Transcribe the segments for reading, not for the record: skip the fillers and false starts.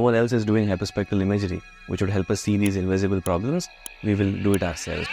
one else is doing hyperspectral imagery, which would help us see these invisible problems, we will do it ourselves.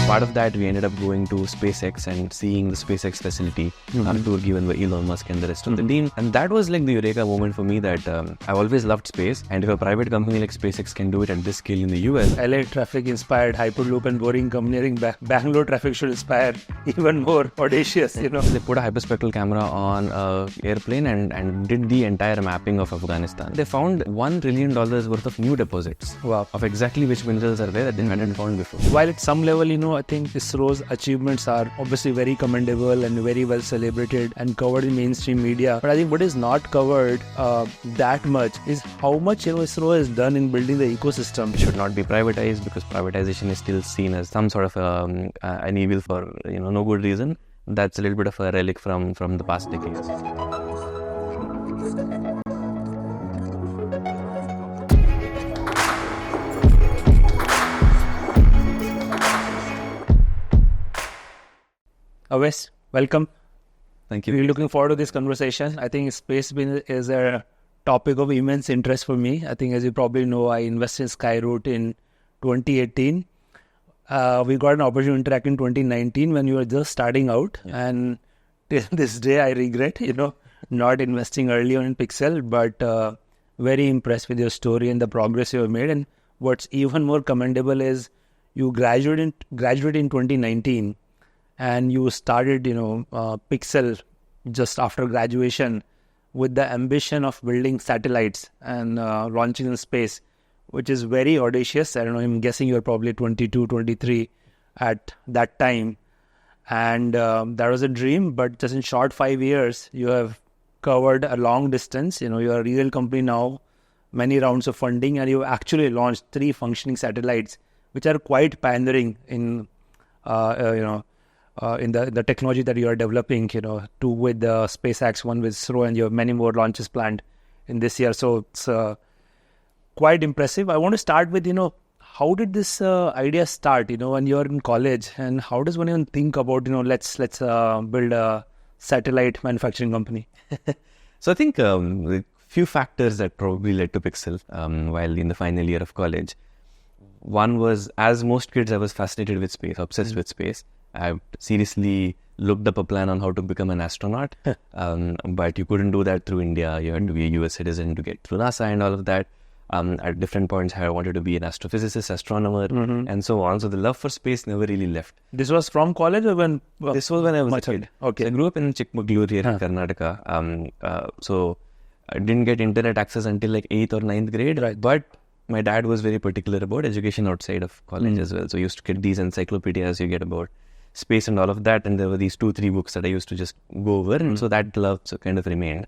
Part of that, we ended up going to SpaceX and seeing the SpaceX facility, tour given by Elon Musk and the rest of the team. And that was like the eureka moment for me that I've always loved space. And if a private company like SpaceX can do it at this scale in the US. LA traffic inspired Hyperloop and boring engineering. Bangalore traffic should inspire even more audacious, They put a hyperspectral camera on an airplane and did the entire mapping of Afghanistan. They found $1 trillion worth of new deposits. Wow. Of exactly which minerals are there that they hadn't found before. While at some level, I think ISRO's achievements are obviously very commendable and very well celebrated and covered in mainstream media. But I think what is not covered that much is how much ISRO has done in building the ecosystem. It should not be privatized because privatization is still seen as some sort of an evil for no good reason. That's a little bit of a relic from the past decades. Awais, welcome. Thank you. We're looking forward to this conversation. I think space is a topic of immense interest for me. I think, as you probably know, I invested in Skyroot in 2018. We got an opportunity to interact in 2019 when we were just starting out. Yeah. And till this day, I regret, not investing early on in Pixxel, but very impressed with your story and the progress you have made. And what's even more commendable is you graduated in 2019. And you started, Pixxel just after graduation with the ambition of building satellites and launching in space, which is very audacious. I don't know, I'm guessing you're probably 22, 23 at that time. And that was a dream, but just in short 5 years, you have covered a long distance. You're a real company now, many rounds of funding, and you actually launched 3 functioning satellites, which are quite pioneering in, in the technology that you are developing, 2 with the SpaceX, 1 with ISRO, and you have many more launches planned in this year. So it's quite impressive. I want to start with, how did this idea start, when you're in college, and how does one even think about, let's build a satellite manufacturing company? So I think a few factors that probably led to Pixxel while in the final year of college. One was, as most kids, I was fascinated with space, obsessed with space. I seriously looked up a plan on how to become an astronaut, but you couldn't do that through India. You had to be a US citizen to get through NASA and all of that. At different points, I wanted to be an astrophysicist, astronomer, and so on. So the love for space never really left. This was from college or when? This was when I was a kid. Okay. So I grew up in Mangaluru here in Karnataka. So I didn't get internet access until like 8th or 9th grade. Right. But my dad was very particular about education outside of college as well. So I used to get these encyclopedias you get about space and all of that, and there were these 2-3 books that I used to just go over, and so that love kind of remained.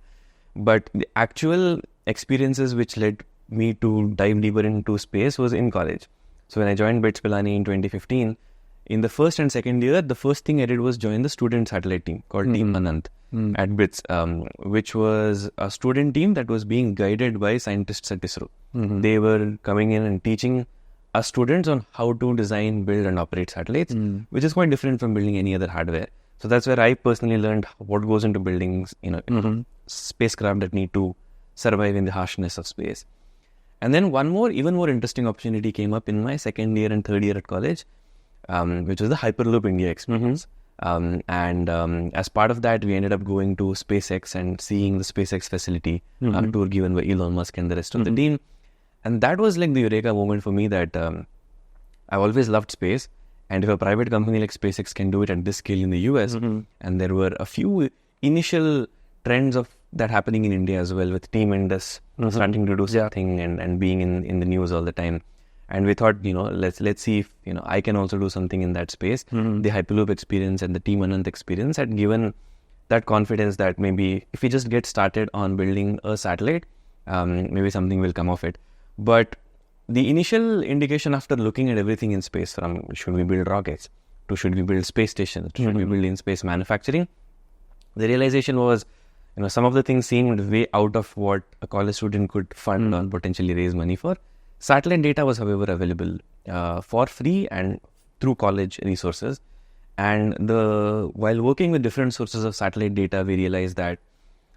But the actual experiences which led me to dive deeper into space was in college. So when I joined BITS Pilani in 2015, in the first and second year, the first thing I did was join the student satellite team called Team Anant at BITS, which was a student team that was being guided by scientists at ISRO. They were coming in and teaching us students on how to design, build and operate satellites, which is quite different from building any other hardware. So that's where I personally learned what goes into building, spacecraft that need to survive in the harshness of space. And then one more, even more interesting opportunity came up in my second year and third year at college, which was the Hyperloop India experience. As part of that, we ended up going to SpaceX and seeing the SpaceX facility, tour given by Elon Musk and the rest of the team. And that was like the eureka moment for me that I've always loved space. And if a private company like SpaceX can do it at this scale in the US, and there were a few initial trends of that happening in India as well, with Team Indus starting to do something and being in the news all the time. And we thought, let's see if, I can also do something in that space. The Hyperloop experience and the Team Anant experience had given that confidence that maybe if we just get started on building a satellite, maybe something will come of it. But the initial indication after looking at everything in space, from should we build rockets, to should we build space stations, to should we build in-space manufacturing, the realization was, some of the things seemed way out of what a college student could fund or potentially raise money for. Satellite data was, however, available for free and through college resources. And while working with different sources of satellite data, we realized that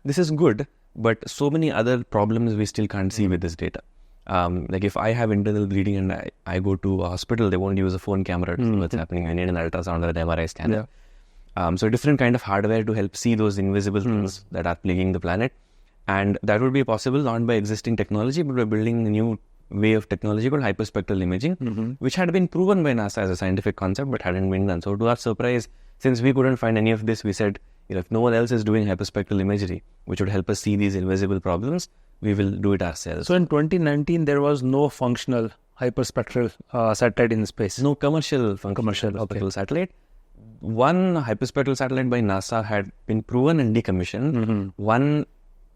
this is good, but so many other problems we still can't see with this data. Like if I have internal bleeding and I go to a hospital, they won't use a phone camera to see what's happening. I need an ultrasound or an MRI scanner. So different kind of hardware to help see those invisible things that are plaguing the planet. And that would be possible not by existing technology, but by building a new way of technology called hyperspectral imaging, which had been proven by NASA as a scientific concept, but hadn't been done. So to our surprise, since we couldn't find any of this, we said, if no one else is doing hyperspectral imagery, which would help us see these invisible problems, we will do it ourselves. So in 2019, there was no functional hyperspectral satellite in space? No commercial hyperspectral satellite. One hyperspectral satellite by NASA had been proven and decommissioned. One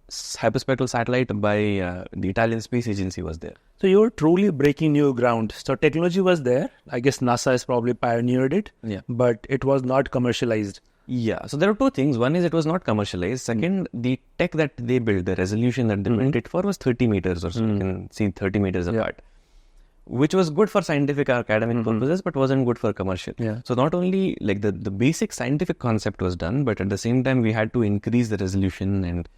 hyperspectral satellite by the Italian Space Agency was there. So you were truly breaking new ground. So technology was there. I guess NASA has probably pioneered it, but it was not commercialized. Yeah, so there are two things. One is it was not commercialized. Second, the tech that they built, the resolution that they built it for was 30 meters or so. You can see 30 meters apart, which was good for scientific or academic purposes, but wasn't good for commercial. So not only like the basic scientific concept was done, but at the same time, we had to increase the resolution and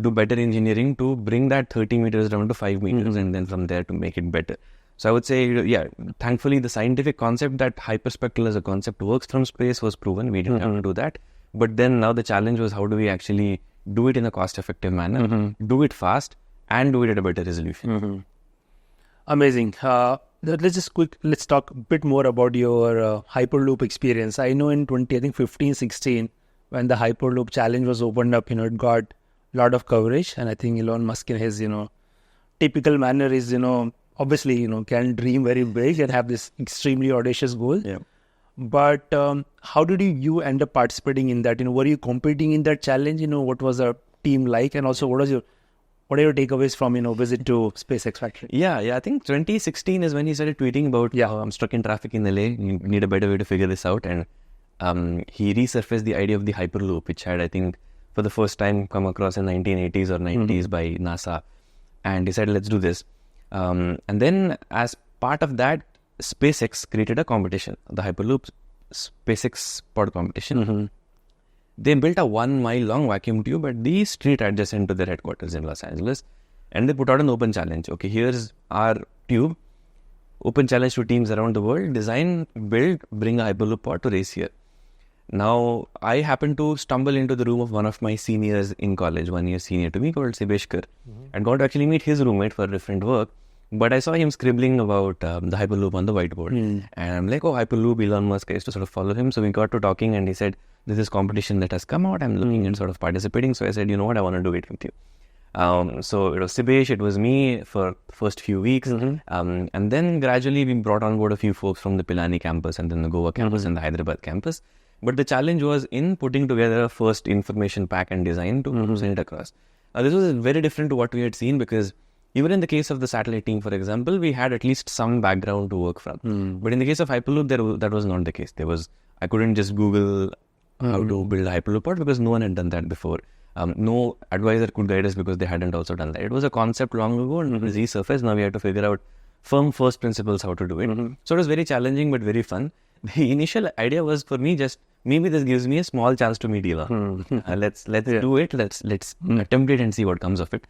do better engineering to bring that 30 meters down to 5 meters and then from there to make it better. So I would say, thankfully the scientific concept that hyperspectral as a concept works from space was proven. We didn't have to do that. But then now the challenge was how do we actually do it in a cost-effective manner, do it fast, and do it at a better resolution. Amazing. Let's talk a bit more about your Hyperloop experience. I know in 15-16, when the Hyperloop challenge was opened up, it got a lot of coverage. And I think Elon Musk in his, typical manner is, obviously, can dream very big and have this extremely audacious goal. But how did you end up participating in that? Were you competing in that challenge? What was our team like? And also, what are your takeaways from, visit to SpaceX factory? Yeah. I think 2016 is when he started tweeting about, I'm stuck in traffic in LA. You need a better way to figure this out. And he resurfaced the idea of the Hyperloop, which had, I think, for the first time come across in 1980s or 90s by NASA. And he said, let's do this. And then as part of that, SpaceX created a competition, the Hyperloop SpaceX pod competition. They built a 1 mile long vacuum tube at the street adjacent to their headquarters in Los Angeles. And they put out an open challenge. Okay, here's our tube. Open challenge to teams around the world. Design, build, bring a Hyperloop pod to race here. Now, I happened to stumble into the room of one of my seniors in college, 1 year senior to me, called Sibeshkar. And got to actually meet his roommate for different work. But I saw him scribbling about the Hyperloop on the whiteboard. And I'm like, Hyperloop, Elon Musk. I used to sort of follow him. So we got to talking and he said, this is competition that has come out. I'm looking and sort of participating. So I said, you know what, I want to do it with you. So it was Sibesh, it was me for the first few weeks. And then gradually we brought on board a few folks from the Pilani campus and then the Goa campus and the Hyderabad campus. But the challenge was in putting together a first information pack and design to send it across. This was very different to what we had seen because even in the case of the satellite team, for example, we had at least some background to work from. But in the case of Hyperloop, that was not the case. I couldn't just Google how to build a Hyperloop pod because no one had done that before. No advisor could guide us because they hadn't also done that. It was a concept long ago and it was resurfaced. Now we had to figure out firm first principles how to do it. So it was very challenging but very fun. The initial idea was for me just maybe this gives me a small chance to meet Elon. Let's do it. Let's attempt it and see what comes of it.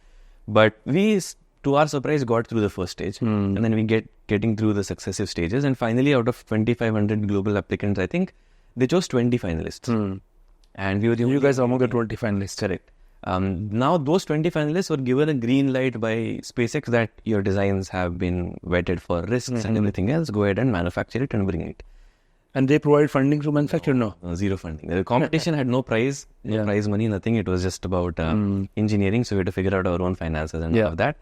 But we, to our surprise, got through the first stage, and then we getting through the successive stages, and finally, out of 2,500 global applicants, I think they chose 20 finalists, and we were you guys are among the 20 finalists. Correct. Now those 20 finalists were given a green light by SpaceX that your designs have been vetted for risks and everything else. Go ahead and manufacture it and bring it. And they provide funding to manufacture? No, zero funding. The competition had no prize, prize money, nothing. It was just about engineering. So we had to figure out our own finances and all of that.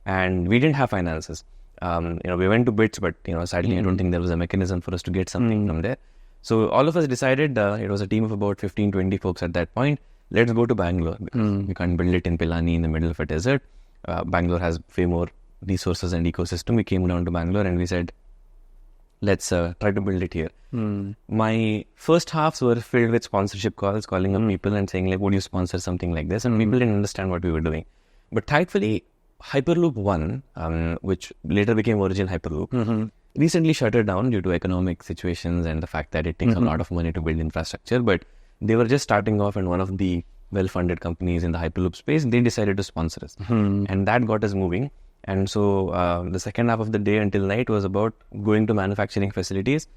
And we didn't have finances. We went to bits, but sadly, I don't think there was a mechanism for us to get something from there. So all of us decided, it was a team of about 15-20 folks at that point. Let's go to Bangalore because we can't build it in Pilani in the middle of a desert. Bangalore has way more resources and ecosystem. We came down to Bangalore and we said, let's try to build it here. My first halves were filled with sponsorship calls, calling up people and saying, like, would you sponsor something like this? And people didn't understand what we were doing. But thankfully, Hyperloop 1, which later became Origin Hyperloop, recently shuttered down due to economic situations and the fact that it takes a lot of money to build infrastructure. But they were just starting off, and one of the well-funded companies in the Hyperloop space, they decided to sponsor us. And that got us moving. And so the second half of the day until night was about going to manufacturing facilities.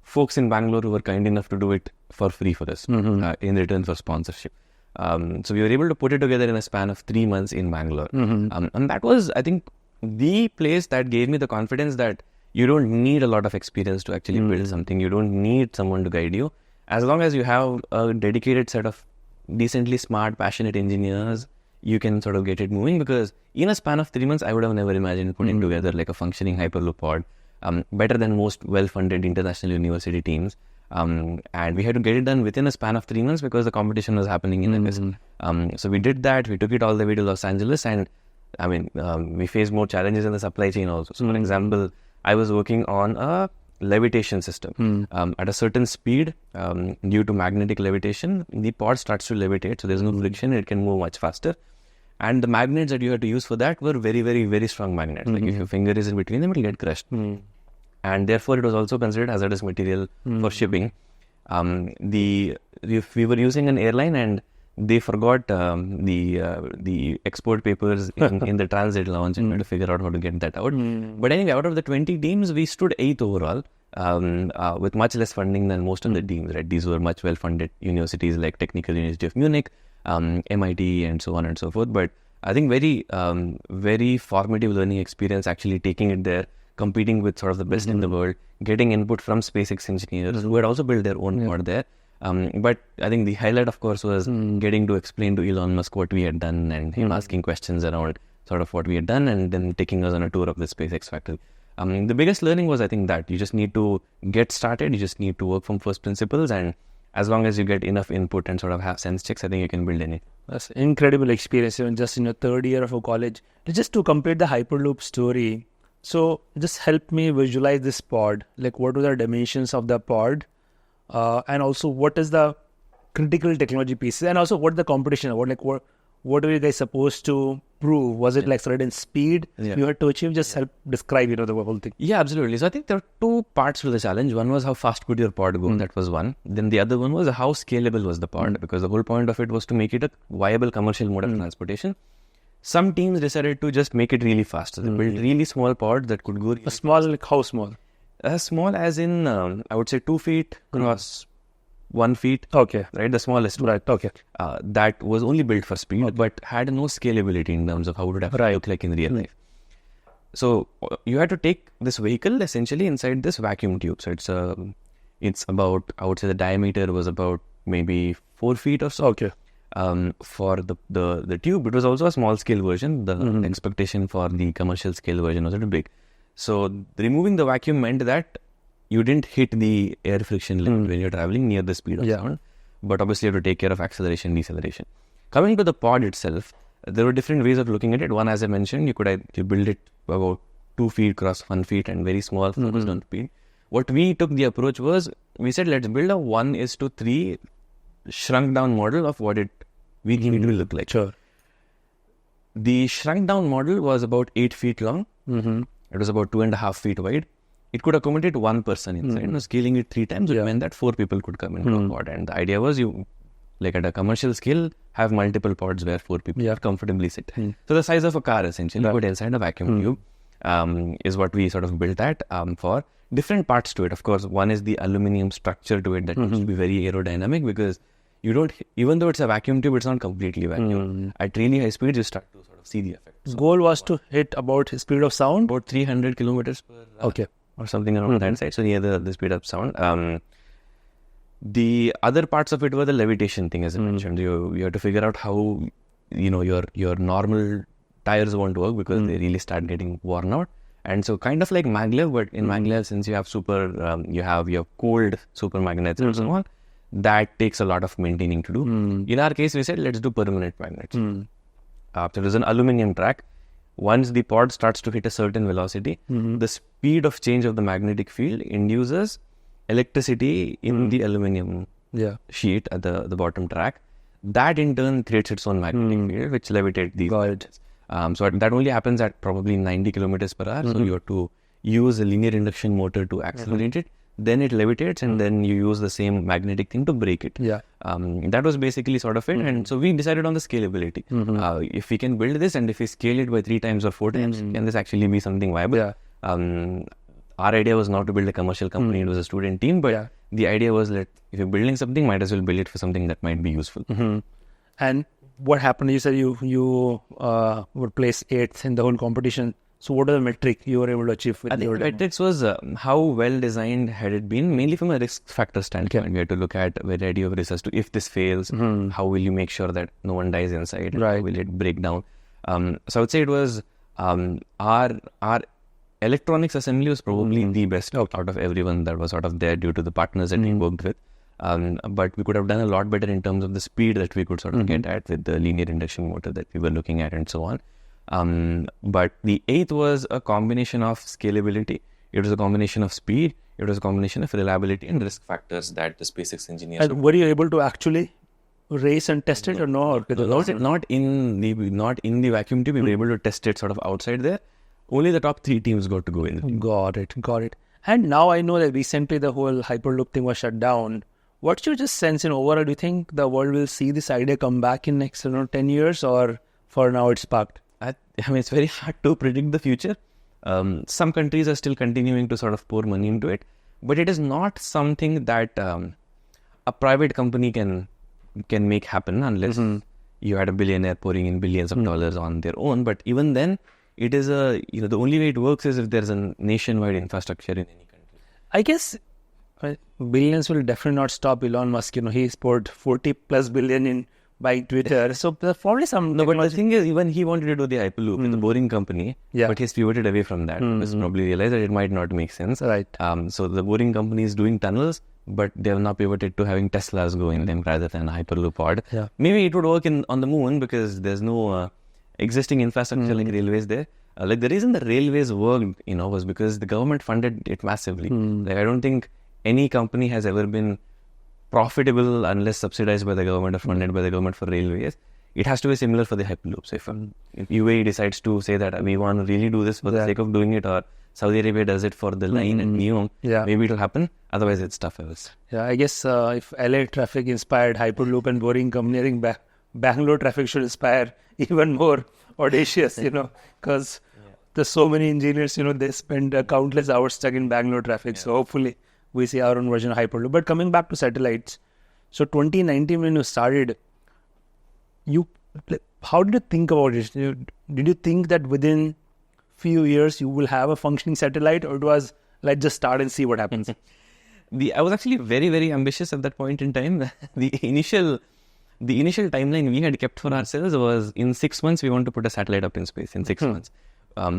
Folks in Bangalore were kind enough to do it for free for us in return for sponsorship. So we were able to put it together in a span of 3 months in Bangalore. And that was, I think, the place that gave me the confidence that you don't need a lot of experience to actually build something. You don't need someone to guide you. As long as you have a dedicated set of decently smart, passionate engineers, you can sort of get it moving. Because in a span of 3 months, I would have never imagined putting together like a functioning Hyperloop pod, better than most well-funded international university teams. And we had to get it done within a span of 3 months because the competition was happening in August. So we did that. We took it all the way to Los Angeles, and I mean, we faced more challenges in the supply chain also. So, for example, I was working on a levitation system. At a certain speed, due to magnetic levitation, the pod starts to levitate. So there's no friction; it can move much faster. And the magnets that you had to use for that were very, very, very strong magnets. Like if your finger is in between them, it will get crushed. And therefore, it was also considered hazardous material for shipping. We were using an airline, and they forgot the export papers in the transit lounge, and had to figure out how to get that out. But anyway, out of the 20 teams, we stood 8th overall, with much less funding than most of the teams. Right, these were much well-funded universities like Technical University of Munich, MIT, and so on and so forth. But I think very formative learning experience actually taking it there, competing with sort of the best in the world, getting input from SpaceX engineers who had also built their own pod there. But I think the highlight, of course, was getting to explain to Elon Musk what we had done, and him asking questions around sort of what we had done, and then taking us on a tour of the SpaceX factory. The biggest learning was, I think, that you just need to get started. You just need to work from first principles, and as long as you get enough input and sort of have sense checks, I think you can build anything. That's an incredible experience, even just in your third year of a college. Just to complete the Hyperloop story, so just help me visualize this pod. Like, what are the dimensions of the pod? And also, what is the critical technology pieces? And also, what the competition about? Like, what were you guys supposed to prove? Was it like certain speed you had to achieve? Just help describe, the whole thing. Yeah, absolutely. So I think there are two parts to the challenge. One was how fast could your pod go? That was one. Then the other one was how scalable was the pod? Because the whole point of it was to make it a viable commercial mode of transportation. Some teams decided to just make it really fast. So they built really small pods that could go... Small, like how small? As small as in, I would say 2 feet cross 1 feet. Okay. Right, the smallest one. Right, okay. That was only built for speed, but had no scalability in terms of how it would have to look like in real life. So you had to take this vehicle essentially inside this vacuum tube. So it's about, I would say the diameter was about maybe 4 feet or so. Okay. For the tube, it was also a small scale version. The expectation for the commercial scale version was a little big. So removing the vacuum meant that you didn't hit the air friction limit when you're traveling near the speed of sound. But obviously you have to take care of acceleration, deceleration. Coming to the pod itself, there were different ways of looking at it. One, as I mentioned, you build it about 2 feet cross 1 feet and very small, focused on speed. What we took the approach was, we said, let's build a 1:3 shrunk down model of what we think it will look like. Sure. The shrunk down model was about 8 feet long. It was about 2.5 feet wide. It could accommodate one person inside. Scaling it 3 times would mean that 4 people could come into a pod. And the idea was, you, like at a commercial scale, have multiple pods where 4 people comfortably sit. So the size of a car essentially, put inside a vacuum tube, is what we sort of built that for. Different parts to it. Of course, one is the aluminum structure to it that needs to be very aerodynamic, because you don't, even though it's a vacuum tube, it's not completely vacuum. At really high speeds, you start to sort of see the effect. So goal was to hit about speed of sound? About 300 kilometers per hour. Okay. Or something around that side. So near the speed of sound. The other parts of it were the levitation thing, as I mentioned. You have to figure out how, your normal tires won't work because they really start getting worn out. And so kind of like maglev, but in maglev, since you have you have your cold super magnets and so on, that takes a lot of maintaining to do. In our case, we said, let's do permanent magnets. So there's an aluminum track. Once the pod starts to hit a certain velocity, the speed of change of the magnetic field induces electricity in the aluminum sheet at the bottom track. That in turn creates its own magnetic field, which levitates these magnets. So that only happens at probably 90 kilometers per hour. So you have to use a linear induction motor to accelerate it. then it levitates, and then you use the same magnetic thing to break it. Yeah. That was basically sort of it. And so we decided on the scalability. If we can build this, and if we scale it by 3 times or 4 times, can this actually be something viable? Yeah. Our idea was not to build a commercial company. It was a student team, but the idea was that if you're building something, might as well build it for something that might be useful. And what happened? You said you were placed 8th in the whole competition. So what are the metric you were able to achieve with I think metrics was how well designed had it been, mainly from a risk factor standpoint. We had to look at variety of risks as to if this fails, how will you make sure that no one dies inside, Right. how will it break down. So I would say it was our electronics assembly was probably the best out of everyone that was sort of there due to the partners that we worked with. But we could have done a lot better in terms of the speed that we could sort of get at with the linear induction motor that we were looking at and so on. But the 8th was a combination of scalability, it was a combination of speed, it was a combination of reliability and risk factors that the SpaceX engineers. And were you able to actually race and test it or no? Not in the vacuum tube. We were able to test it sort of outside there. Only the top 3 teams got to go in. Got it. And now I know that recently the whole Hyperloop thing was shut down. What's your just sense in overall? Do you think the world will see this idea come back in next 10 years, or for now it's parked? I mean, it's very hard to predict the future. Some countries are still continuing to sort of pour money into it, but it is not something that a private company can make happen unless you had a billionaire pouring in billions of dollars on their own. But even then, it is the only way it works is if there's a nationwide infrastructure in any country. I guess billions will definitely not stop Elon Musk. He's poured 40 plus billion in by Twitter. So there's probably some. No, but the thing is, even he wanted to do the Hyperloop in the boring company, but he's pivoted away from that because probably realized that it might not make sense. Right. So the boring company is doing tunnels, but they have now pivoted to having Teslas go in them rather than a Hyperloop pod. Yeah. Maybe it would work on the moon because there's no existing infrastructure like railways there. Like the reason the railways worked, was because the government funded it massively. Like I don't think any company has ever been profitable unless subsidized by the government or funded by the government for railways. It has to be similar for the Hyperloop. So if UAE decides to say that we want to really do this for the sake of doing it, or Saudi Arabia does it for the line and NEOM, maybe it'll happen. Otherwise, it's tough else. Yeah, I guess if LA traffic inspired Hyperloop and boring company, I think Bangalore traffic should inspire even more audacious, because there's so many engineers, they spend countless hours stuck in Bangalore traffic. So hopefully we see our own version of Hyperloop. But coming back to satellites, so 2019 when you started, how did you think about it? Did you think that within few years you will have a functioning satellite, or it was let's just start and see what happens? I was actually very, very ambitious at that point in time. The initial timeline we had kept for ourselves was in 6 months we want to put a satellite up in space in 6 months.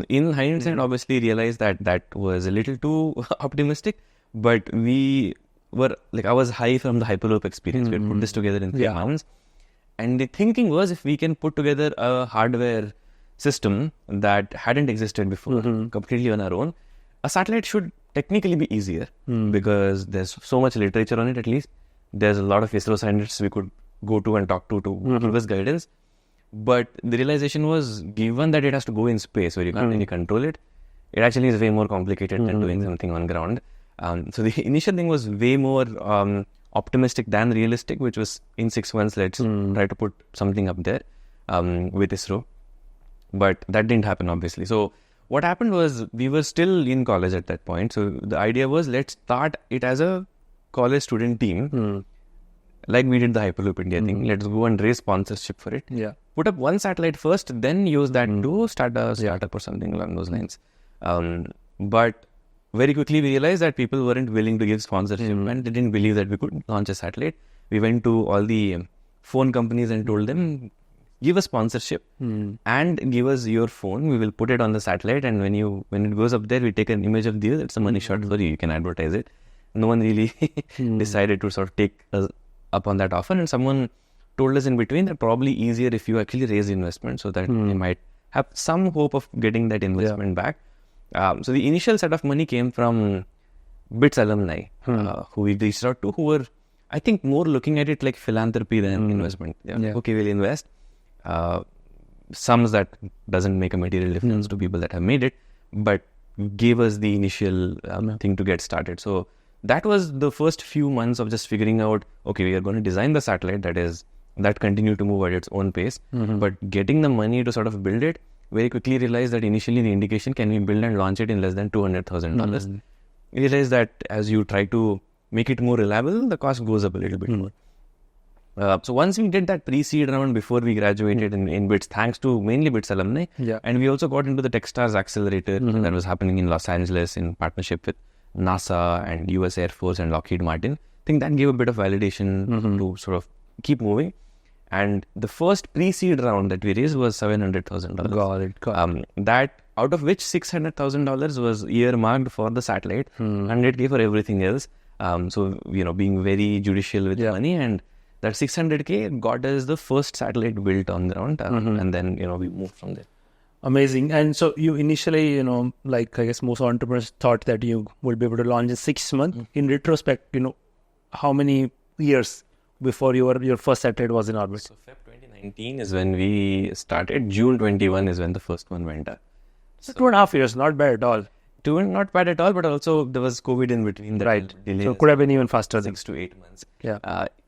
In hindsight, obviously realized that was a little too optimistic, but we were I was high from the Hyperloop experience. We had put this together in 3 months. And the thinking was if we can put together a hardware system that hadn't existed before, completely on our own, a satellite should technically be easier because there's so much literature on it at least. There's a lot of ISRO scientists we could go to and talk to give us guidance. But the realization was, given that it has to go in space where you can't really control it, it actually is way more complicated than doing something on ground. So the initial thing was way more optimistic than realistic, which was in 6 months, let's try to put something up there with ISRO. But that didn't happen, obviously. So what happened was we were still in college at that point. So the idea was let's start it as a college student team, like we did the Hyperloop India thing. Let's go and raise sponsorship for it. Yeah. Put up one satellite first, then use that to start a startup or something along those lines. But very quickly we realized that people weren't willing to give sponsorship and they didn't believe that we could launch a satellite. We went to all the phone companies and told them, give us sponsorship and give us your phone. We will put it on the satellite, and when it goes up there, we take an image of you. That's a money shot for you. You can advertise it. No one really decided to sort of take us up on that offer, and someone told us in between that probably easier if you actually raise investment so that they might have some hope of getting that investment back. So the initial set of money came from BITS alumni who we reached out to, who were, I think, more looking at it like philanthropy than investment. Okay, we'll invest sums that doesn't make a material difference to people that have made it, but gave us the initial thing to get started. So that was the first few months of just figuring out, okay, we are going to design the satellite that continued to move at its own pace, but getting the money to sort of build it, very quickly realized that initially the indication, can we build and launch it in less than $200,000? Realized that as you try to make it more reliable, the cost goes up a little bit more. So once we did that pre-seed round before we graduated in BITS, thanks to mainly BITS alumni, and we also got into the Techstars Accelerator that was happening in Los Angeles in partnership with NASA and US Air Force and Lockheed Martin. I think that gave a bit of validation to sort of keep moving. And the first pre-seed round that we raised was $700,000. Got it. That out of which $600,000 was earmarked for the satellite, $100K for everything else. So being very judicial with money, and that $600K got us the first satellite built on the ground, and then we moved from there. Amazing. And so you initially, like I guess most entrepreneurs thought that you would be able to launch in 6 months. In retrospect, how many years before your first satellite was in orbit? So Feb 2019 is when we started. June 21 is when the first one went up. So 2.5 years, not bad at all. Not bad at all, but also there was COVID in between. Right. So it could have been even faster. 6 to 8 months. Yeah.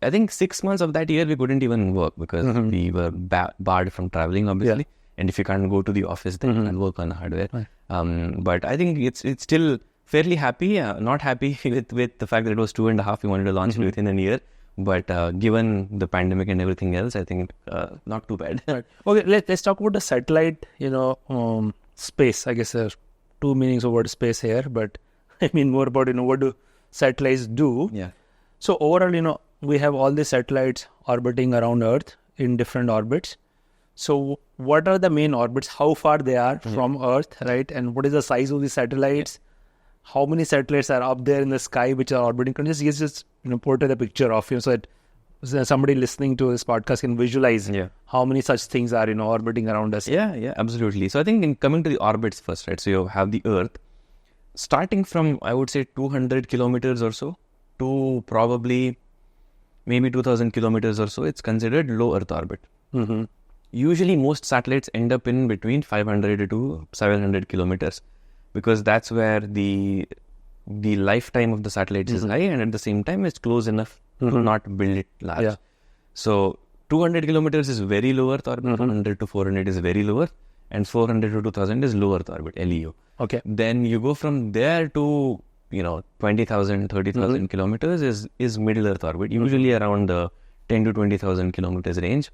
I think 6 months of that year we couldn't even work because we were barred from traveling, obviously. Yeah. And if you can't go to the office, then you can't work on hardware. Right. But I think it's still fairly happy. Not happy with the fact that it was 2.5. We wanted to launch it within a year. But given the pandemic and everything else, I think not too bad. Right. Okay, let's talk about the satellite, space. I guess there are two meanings of word space here, but I mean more about, what do satellites do? Yeah. So overall, we have all these satellites orbiting around Earth in different orbits. So what are the main orbits? How far they are from Earth, right? And what is the size of the satellites? How many satellites are up there in the sky which are orbiting? Can you just portray the picture of, so that somebody listening to this podcast can visualize how many such things are, orbiting around us? Yeah, absolutely. So I think in coming to the orbits first, right? So you have the Earth starting from, I would say, 200 kilometers or so to probably maybe 2,000 kilometers or so. It's considered low Earth orbit. Usually most satellites end up in between 500 to 700 kilometers because that's where the lifetime of the satellites is high, and at the same time it's close enough to not build it large. Yeah. So 200 kilometers is very low Earth orbit, 100 to 400 is very low Earth, and 400 to 2000 is low Earth orbit, LEO. Okay. Then you go from there to 20,000, 30,000 kilometers is middle Earth orbit, usually around the 10 to 20,000 kilometers range.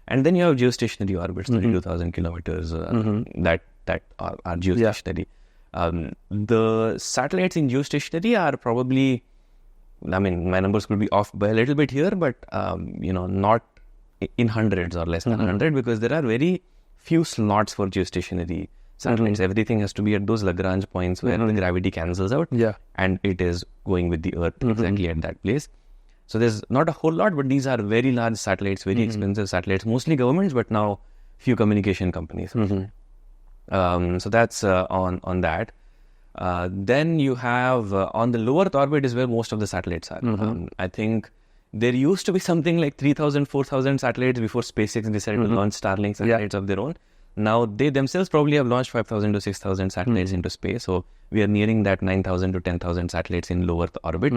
And then you have geostationary orbits, 32,000 kilometers that are geostationary. The satellites in geostationary are probably, my numbers could be off by a little bit here, but not in hundreds or less than 100 because there are very few slots for geostationary satellites. Everything has to be at those Lagrange points where the gravity cancels out, and it is going with the Earth exactly at that place. So there's not a whole lot, but these are very large satellites, very expensive satellites, mostly governments, but now few communication companies. So that's on that. Then you have on the low Earth orbit is where most of the satellites are. I think there used to be something like 3,000, 4,000 satellites before SpaceX decided to launch Starlink satellites of their own. Now they themselves probably have launched 5,000 to 6,000 satellites into space. So we are nearing that 9,000 to 10,000 satellites in low Earth orbit.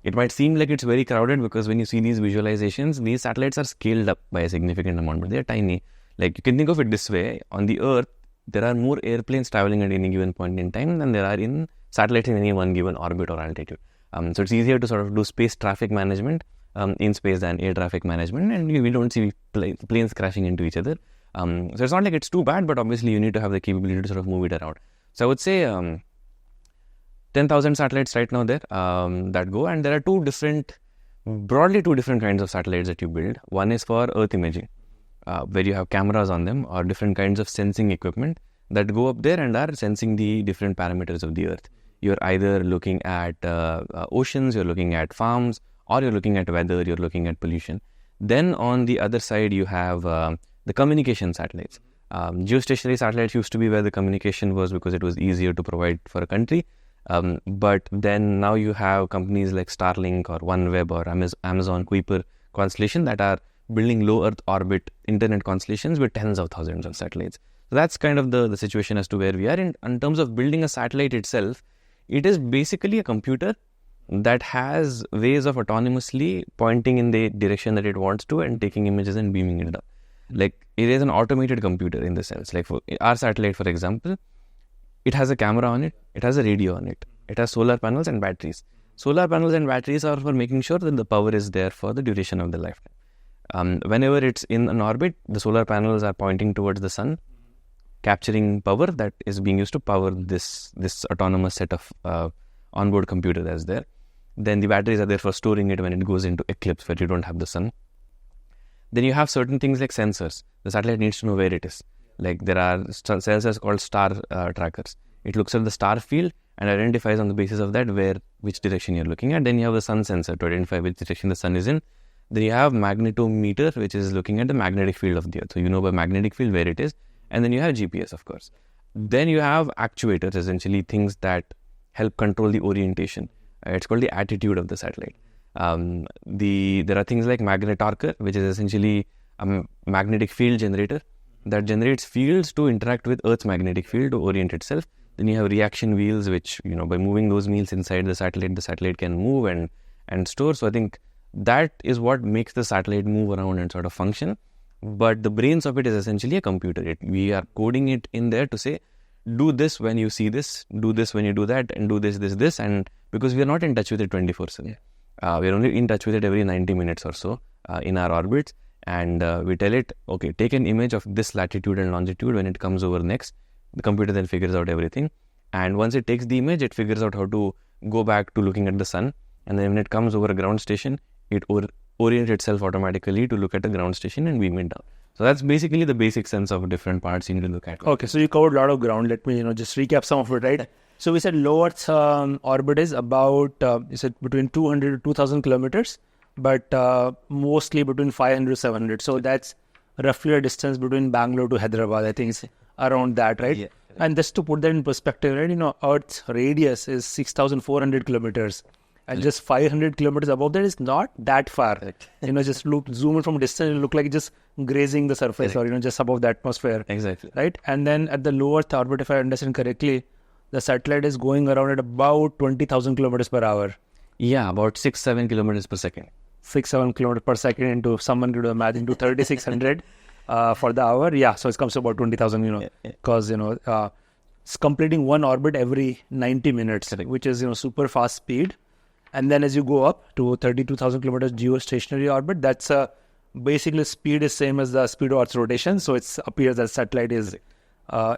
It might seem like it's very crowded because when you see these visualizations, these satellites are scaled up by a significant amount, but they're tiny. Like you can think of it this way: on the Earth, there are more airplanes traveling at any given point in time than there are in satellites in any one given orbit or altitude. So it's easier to sort of do space traffic management in space than air traffic management, and we don't see planes crashing into each other. So it's not like it's too bad, but obviously you need to have the capability to sort of move it around. So I would say 10,000 satellites right now there that go, and there are broadly two different kinds of satellites that you build. One is for Earth imaging, where you have cameras on them or different kinds of sensing equipment that go up there and are sensing the different parameters of the Earth. You're either looking at oceans, you're looking at farms, or you're looking at weather, you're looking at pollution. Then on the other side, you have the communication satellites. Geostationary satellites used to be where the communication was because it was easier to provide for a country. But then now you have companies like Starlink or OneWeb or Amazon Kuiper constellation that are building low Earth orbit internet constellations with tens of thousands of satellites. So that's kind of the situation as to where we are. In terms of building a satellite itself, it is basically a computer that has ways of autonomously pointing in the direction that it wants to and taking images and beaming it down. Like, it is an automated computer in the sense. Like, for our satellite, for example, it has a camera on it, it has a radio on it, it has solar panels and batteries. Solar panels and batteries are for making sure that the power is there for the duration of the lifetime. Whenever it's in an orbit, the solar panels are pointing towards the sun, capturing power that is being used to power this autonomous set of onboard computer that's there. Then the batteries are there for storing it when it goes into eclipse where you don't have the sun. Then you have certain things like sensors. The satellite needs to know where it is. Like, there are sensors called star trackers. It looks at the star field and identifies on the basis of that which direction you're looking at. Then you have the sun sensor to identify which direction the sun is in. Then you have magnetometer, which is looking at the magnetic field of the earth. So you know by magnetic field where it is. And then you have GPS, of course. Then you have actuators, essentially things that help control the orientation. It's called the attitude of the satellite. There are things like magnetarcher, which is essentially a magnetic field generator that generates fields to interact with Earth's magnetic field to orient itself. Then you have reaction wheels, which, by moving those wheels inside the satellite can move and store. So I think that is what makes the satellite move around and sort of function. But the brains of it is essentially a computer. We are coding it in there to say, do this when you see this, do this when you do that, and do this. And because we are not in touch with it 24/7. We're only in touch with it every 90 minutes or so in our orbits. And we tell it, okay, take an image of this latitude and longitude when it comes over next. The computer then figures out everything. And once it takes the image, it figures out how to go back to looking at the sun. And then when it comes over a ground station, it orients itself automatically to look at the ground station and beam it down. So that's basically the basic sense of different parts you need to look at. Okay, so you covered a lot of ground. Let me just recap some of it, right? So we said low Earth orbit is about, you said between 200 to 2,000 kilometers, but mostly between 500 to 700. So that's roughly a distance between Bengaluru to Hyderabad. I think it's around that, right? Yeah. And just to put that in perspective, right? Earth's radius is 6,400 kilometers. And just 500 kilometers above that is not that far. Correct. Just zoom in from a distance, it look like just grazing the surface. Correct. Or, just above the atmosphere. Exactly. Right? And then at the low Earth orbit, if I understand correctly, the satellite is going around at about 20,000 kilometers per hour. Yeah, about 6-7 kilometers per second. 6-7 kilometers per second into, someone could imagine, to 3,600 for the hour. Yeah, so it comes to about 20,000, because, it's completing one orbit every 90 minutes, correct, which is, super fast speed. And then as you go up to 32,000 kilometers geostationary orbit, that's basically speed is same as the speed of Earth's rotation. So it appears that satellite is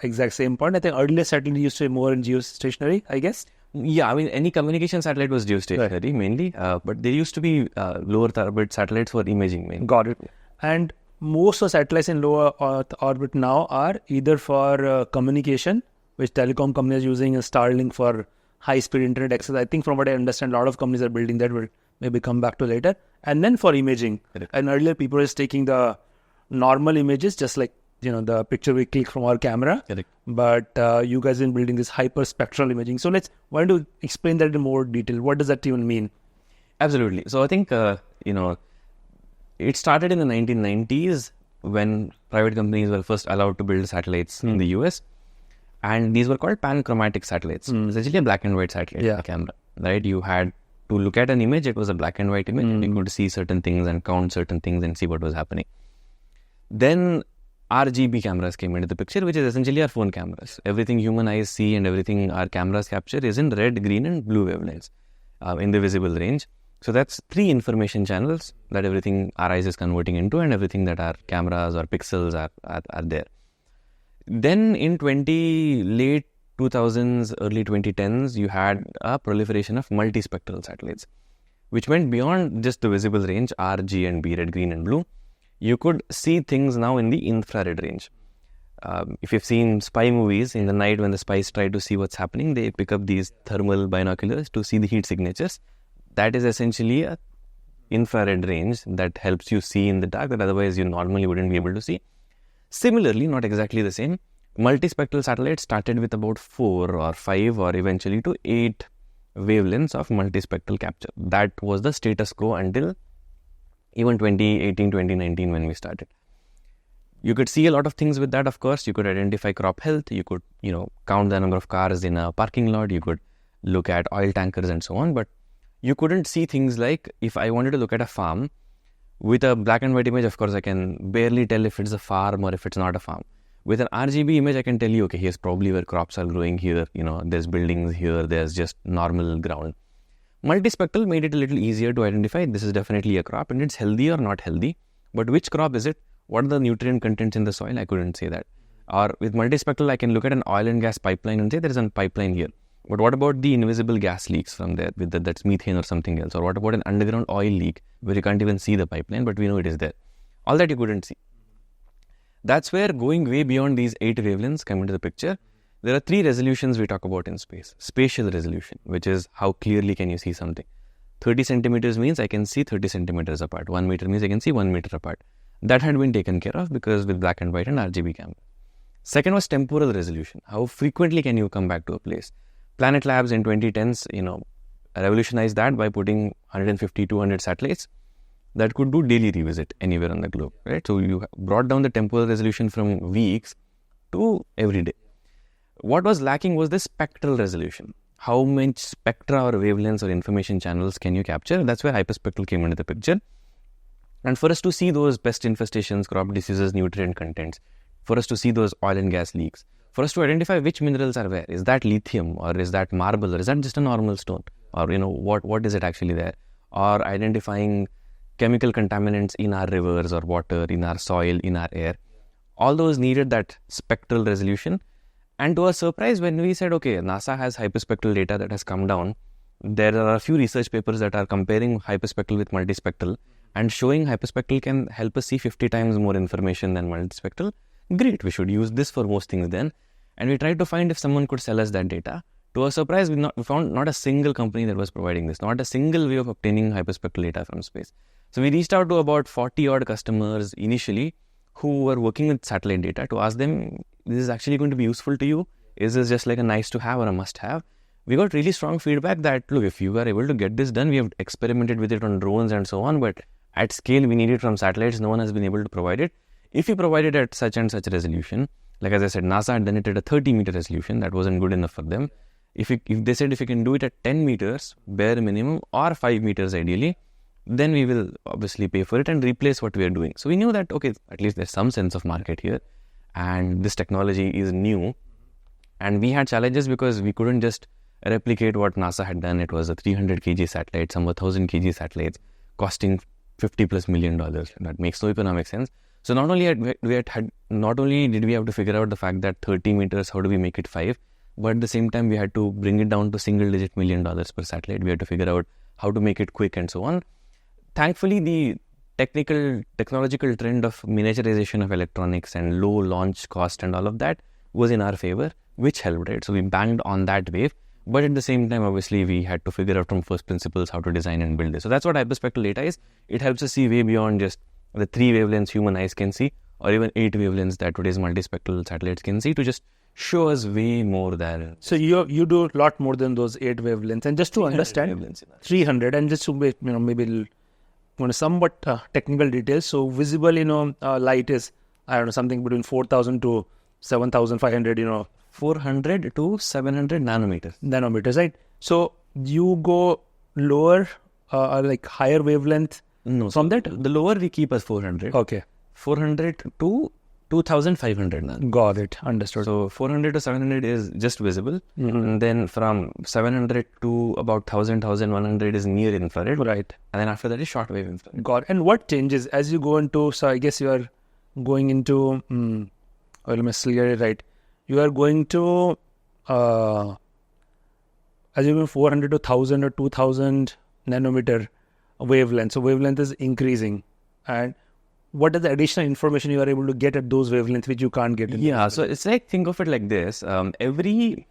exact same point. I think earlier satellite used to be more in geostationary, I guess. Yeah, I mean, any communication satellite was geostationary mainly, but there used to be low Earth orbit satellites for imaging mainly. Got it. And most of satellites in low Earth orbit now are either for communication, which telecom companies are using, Starlink for high-speed internet access. I think from what I understand, a lot of companies are building that. We'll maybe come back to later. And then for imaging. Correct. And earlier people were just taking the normal images, just like, the picture we click from our camera. Correct. But you guys have been building this hyperspectral imaging. So why don't you explain that in more detail? What does that even mean? Absolutely. So I think, it started in the 1990s when private companies were first allowed to build satellites in the US. And these were called panchromatic satellites. Essentially a black and white satellite, a camera, right? You had to look at an image. It was a black and white image. And you could see certain things and count certain things and see what was happening. Then RGB cameras came into the picture, which is essentially our phone cameras. Everything human eyes see and everything our cameras capture is in red, green and blue wavelengths in the visible range. So that's 3 information channels that everything our eyes is converting into, and everything that our cameras or pixels are there. Then in late 2000s, early 2010s, you had a proliferation of multispectral satellites, which went beyond just the visible range, R, G and B, red, green and blue. You could see things now in the infrared range. If you've seen spy movies, in the night when the spies try to see what's happening, they pick up these thermal binoculars to see the heat signatures. That is essentially a infrared range that helps you see in the dark that otherwise you normally wouldn't be able to see. Similarly, not exactly the same, multispectral satellites started with about 4 or 5 or eventually to 8 wavelengths of multispectral capture. That was the status quo until even 2018, 2019 when we started. You could see a lot of things with that, of course. You could identify crop health. You could, count the number of cars in a parking lot. You could look at oil tankers and so on. But you couldn't see things like, if I wanted to look at a farm with a black and white image, of course I can barely tell if it's a farm or if it's not a farm. With an RGB image, I can tell you, okay, here's probably where crops are growing here, there's buildings here, there's just normal ground. Multispectral made it a little easier to identify, this is definitely a crop and it's healthy or not healthy. But which crop is it? What are the nutrient contents in the soil? I couldn't say that. Or with multispectral, I can look at an oil and gas pipeline and say there is a pipeline here. But what about the invisible gas leaks from there? That's methane or something else. Or what about an underground oil leak where you can't even see the pipeline, but we know it is there. All that you couldn't see. That's where going way beyond these 8 wavelengths come into the picture. There are 3 resolutions we talk about in space. Spatial resolution, which is how clearly can you see something. 30 centimeters means I can see 30 centimeters apart. 1 meter means I can see 1 meter apart. That had been taken care of because with black and white and RGB camera. Second was temporal resolution. How frequently can you come back to a place? Planet Labs in 2010s, revolutionized that by putting 150, 200 satellites that could do daily revisit anywhere on the globe, right? So you brought down the temporal resolution from weeks to every day. What was lacking was the spectral resolution. How much spectra or wavelengths or information channels can you capture? That's where hyperspectral came into the picture. And for us to see those pest infestations, crop diseases, nutrient contents, for us to see those oil and gas leaks, for us to identify which minerals are where, is that lithium or is that marble or is that just a normal stone? Or, what is it actually there? Or identifying chemical contaminants in our rivers or water, in our soil, in our air. All those needed that spectral resolution. And to our surprise, when we said, okay, NASA has hyperspectral data that has come down, there are a few research papers that are comparing hyperspectral with multispectral and showing hyperspectral can help us see 50 times more information than multispectral. Great, we should use this for most things then. And we tried to find if someone could sell us that data. To our surprise, we found not a single company that was providing this, not a single way of obtaining hyperspectral data from space. So we reached out to about 40 odd customers initially who were working with satellite data to ask them, this is actually going to be useful to you? Is this just like a nice to have or a must have? We got really strong feedback that, look, if you are able to get this done, we have experimented with it on drones and so on, but at scale we need it from satellites, no one has been able to provide it. If you provide it at such and such resolution, like as I said, NASA had done it at a 30 meter resolution, that wasn't good enough for them. If they said if you can do it at 10 meters, bare minimum, or 5 meters ideally, then we will obviously pay for it and replace what we are doing. So we knew that, okay, at least there's some sense of market here and this technology is new. And we had challenges because we couldn't just replicate what NASA had done. It was a 300 kg satellite, some 1,000 kg satellites costing $50+ million. That makes no economic sense. So not only did we have to figure out the fact that 30 meters, how do we make it 5? But at the same time, we had to bring it down to single-digit $1 million per satellite. We had to figure out how to make it quick and so on. Thankfully, the technological trend of miniaturization of electronics and low launch cost and all of that was in our favor, which helped, right? So we banged on that wave. But at the same time, obviously, we had to figure out from first principles how to design and build this. So that's what hyperspectral data is. It helps us see way beyond just the 3 wavelengths human eyes can see, or even 8 wavelengths that today's multispectral satellites can see, to just show us way more than. So you do a lot more than those 8 wavelengths. And just to understand, 300, and just to maybe somewhat technical details. So visible, light is, I don't know, something between 4,000 to 7,500, 400 to 700 nanometers. Nanometers, right? So you go lower, like higher wavelength. No, from that? The lower we keep as 400. Okay. 400 to 2,500 now. Got it. Understood. So 400 to 700 is just visible. Mm-hmm. And then from 700 to about 1,000, 1,100 is near infrared. Right. And then after that is shortwave infrared. Got it. And what changes as you go into, so I guess you are going into, let me get it right. You are going to, as you go 400 to 1,000 or 2,000 nanometer wavelength. So wavelength is increasing. And what is the additional information you are able to get at those wavelengths which you can't get? So it's like, think of it like this. Everything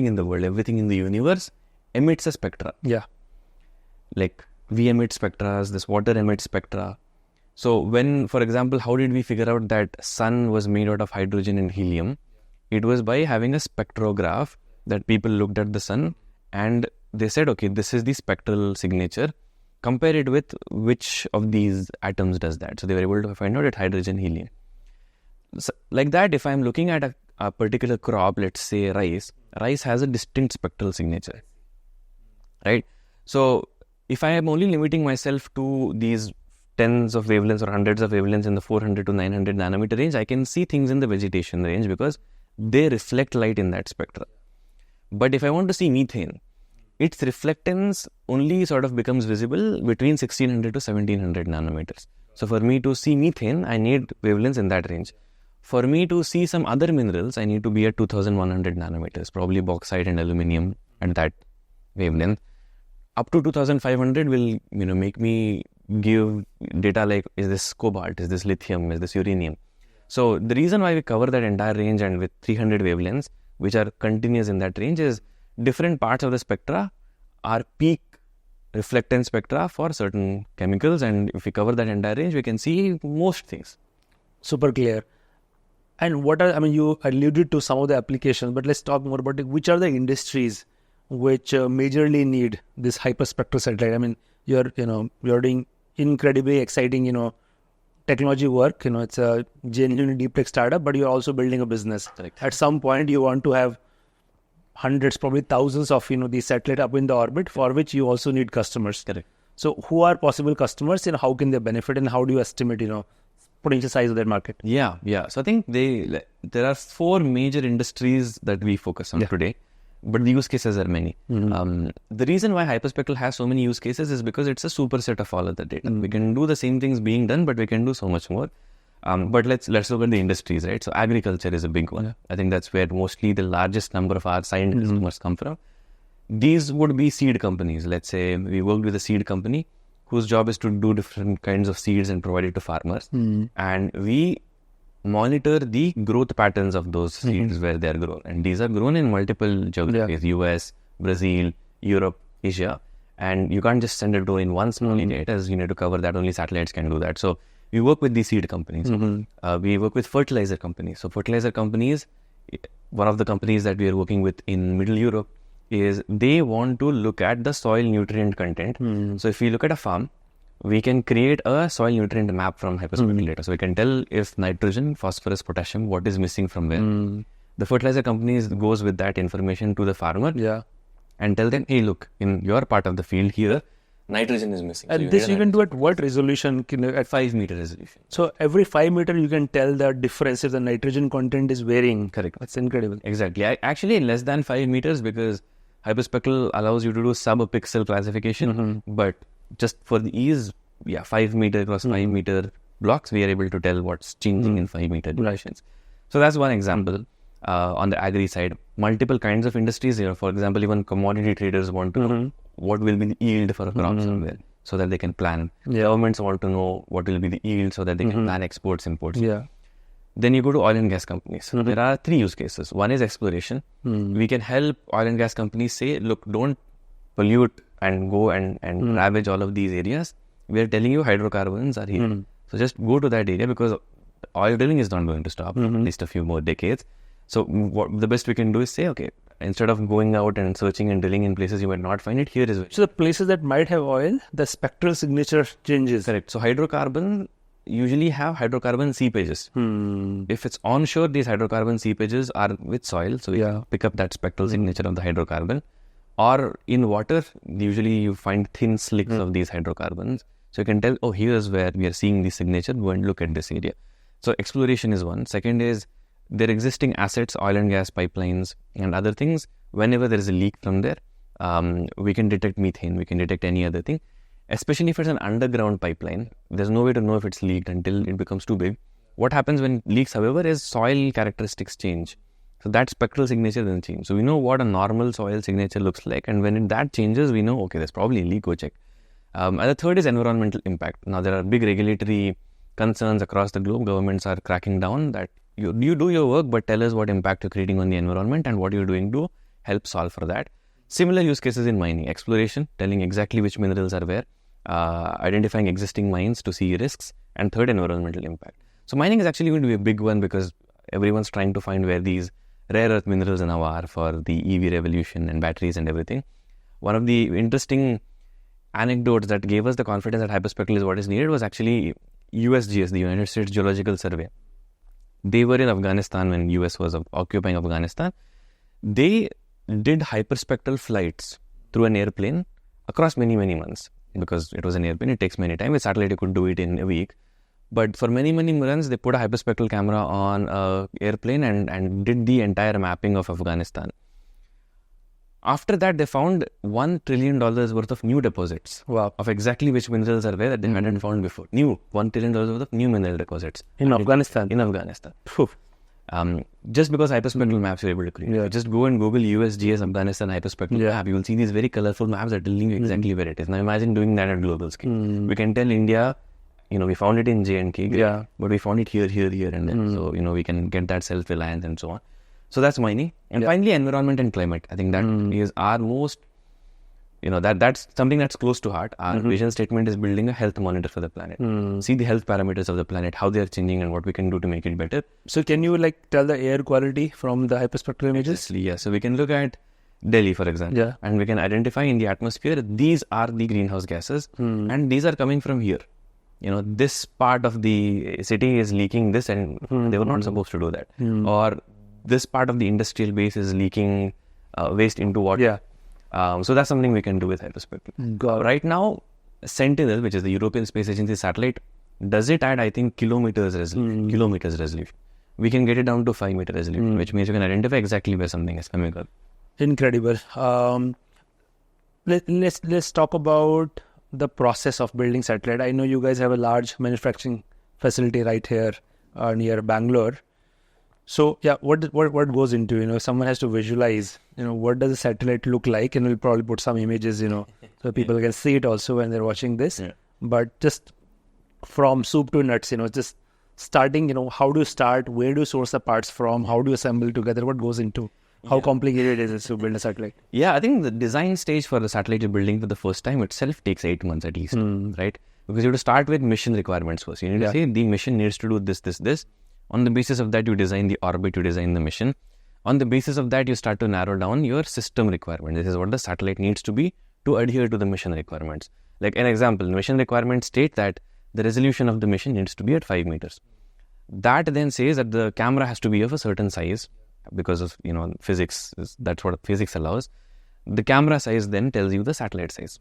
in the world, everything in the universe emits a spectra. Yeah. Like we emit spectra, this water emits spectra. So when, for example, how did we figure out that sun was made out of hydrogen and helium? It was by having a spectrograph that people looked at the sun and they said, okay, this is the spectral signature. Compare it with which of these atoms does that. So they were able to find out it's hydrogen, helium. So like that, if I'm looking at a particular crop, let's say rice has a distinct spectral signature, right? So if I am only limiting myself to these tens of wavelengths or hundreds of wavelengths in the 400 to 900 nanometer range, I can see things in the vegetation range because they reflect light in that spectra. But if I want to see methane, its reflectance only sort of becomes visible between 1600 to 1700 nanometers. So for me to see methane, I need wavelengths in that range. For me to see some other minerals, I need to be at 2100 nanometers, probably bauxite and aluminium at that wavelength. Up to 2500 will make me give data like, is this cobalt, is this lithium, is this uranium? So the reason why we cover that entire range and with 300 wavelengths, which are continuous in that range, is different parts of the spectra are peak reflectance spectra for certain chemicals, and if we cover that entire range, we can see most things. Super clear. And you alluded to some of the applications, but let's talk more about it. Which are the industries which majorly need this hyperspectral satellite? I mean, you're doing incredibly exciting, technology work. It's a genuine deep tech startup, but you're also building a business. Correct. At some point, you want to have hundreds, probably thousands of these satellites up in the orbit, for which you also need customers. Correct. So who are possible customers and how can they benefit, and how do you estimate potential size of that market? Yeah. So I think there are 4 major industries that we focus on today, but the use cases are many. The reason why Hyperspectral has so many use cases is because it's a superset of all of the data. We can do the same things being done, but we can do so much more. But let's look at the industries, right? So agriculture is a big one. I think that's where mostly the largest number of our signed customers come from. These would be seed companies. Let's say we worked with a seed company whose job is to do different kinds of seeds and provide it to farmers. And we monitor the growth patterns of those seeds where they are grown. And these are grown in multiple geographies, US, Brazil, Europe, Asia. And you can't just send it in one small unit, as you need to cover that. Only satellites can do that. So we work with these seed companies. We work with fertilizer companies. So fertilizer companies, one of the companies that we are working with in Middle Europe, is they want to look at the soil nutrient content. So if we look at a farm, we can create a soil nutrient map from hyperspectral data. So we can tell if nitrogen, phosphorus, potassium, what is missing from where. The fertilizer companies goes with that information to the farmer and tell them, hey, look, in your part of the field here, nitrogen is missing. And so this you can do at what resolution? At 5 meter resolution. So every 5 meter you can tell the difference if the nitrogen content is varying. Correct. That's incredible. Exactly. Actually, less than 5 meters, because Hyperspectral allows you to do sub-pixel classification. But just for the ease, 5 meter across 5 meter blocks, we are able to tell what's changing in 5 meter dimensions. So that's one example. On the agri side, multiple kinds of industries here. For example, even commodity traders want to know what will be the yield for a crop somewhere, so that they can plan. Governments want to know what will be the yield so that they can plan exports, imports. Then you go to oil and gas companies. There are 3 use cases. One is exploration. We can help oil and gas companies say, look, don't pollute and go and ravage all of these areas. We are telling you hydrocarbons are here. So just go to that area, because oil drilling is not going to stop, at least a few more decades. So the best we can do is say, okay, instead of going out and searching and drilling in places you might not find it, here is it. So the places that might have oil, the spectral signature changes. Correct. So hydrocarbon usually have hydrocarbon seepages. If it's onshore, these hydrocarbon seepages are with soil, so we can pick up that spectral signature of the hydrocarbon. Or in water, usually you find thin slicks of these hydrocarbons. So you can tell, oh, here's where we are seeing the signature, go and look at this area. So exploration is one. Second is their existing assets, oil and gas pipelines and other things. Whenever there is a leak from there, we can detect methane, we can detect any other thing. Especially if it's an underground pipeline, there's no way to know if it's leaked until it becomes too big. What happens when leaks, however, is soil characteristics change. So that spectral signature doesn't change. So we know what a normal soil signature looks like, and when that changes, we know, okay, there's probably a leak, go check. And the third is environmental impact. Now there are big regulatory concerns across the globe. Governments are cracking down that you do your work, but tell us what impact you're creating on the environment and what you're doing to help solve for that. Similar use cases in mining, exploration, telling exactly which minerals are where, identifying existing mines to see risks, and third, environmental impact. So mining is actually going to be a big one, because everyone's trying to find where these rare earth minerals now are for the EV revolution and batteries and everything. One of the interesting anecdotes that gave us the confidence that hyperspectral is what is needed was actually USGS, the United States Geological Survey. They were in Afghanistan when US was occupying Afghanistan. They did hyperspectral flights through an airplane across many, many months. Because it was an airplane, it takes many time. With satellite, you could do it in a week. But for many, many months, they put a hyperspectral camera on an airplane and did the entire mapping of Afghanistan. After that, they found $1 trillion worth of new deposits. Wow. Of exactly which minerals are there that they hadn't found before. New $1 trillion worth of new mineral deposits. In Afghanistan? In Afghanistan. Just because hyperspectral maps were able to create. Yeah. Just go and Google USGS Afghanistan hyperspectral map. You will see these very colorful maps that tell you exactly where it is. Now imagine doing that at global scale. We can tell India, we found it in J&K, but we found it here, and there. So, we can get that self-reliance and so on. So that's mining. And finally, environment and climate. I think that is our most, that's something that's close to heart. Our vision statement is building a health monitor for the planet. See the health parameters of the planet, how they are changing and what we can do to make it better. So can you tell the air quality from the hyperspectral images? Exactly, yeah. So we can look at Delhi, for example, and we can identify in the atmosphere, these are the greenhouse gases and these are coming from here. This part of the city is leaking this and they were not supposed to do that. Or this part of the industrial base is leaking waste into water. So that's something we can do with hyperspectral. Right now, Sentinel, which is the European Space Agency satellite, does it at, I think, kilometers resolution. We can get it down to 5-meter resolution, which means you can identify exactly where something is coming up. Incredible. Let's talk about the process of building satellite. I know you guys have a large manufacturing facility right here near Bangalore. So what goes into, if someone has to visualize, what does a satellite look like? And we'll probably put some images, so people can see it also when they're watching this. But just from soup to nuts, just starting, how do you start? Where do you source the parts from? How do you assemble together? What goes into? How complicated is it to build a satellite? Yeah, I think the design stage for the satellite you're building for the first time itself takes 8 months at least, right? Because you have to start with mission requirements first. You need to say the mission needs to do this. On the basis of that, you design the orbit, you design the mission. On the basis of that, you start to narrow down your system requirements. This is what the satellite needs to be to adhere to the mission requirements. Like an example, mission requirements state that the resolution of the mission needs to be at 5 meters. That then says that the camera has to be of a certain size because of, physics. That's what physics allows. The camera size then tells you the satellite size,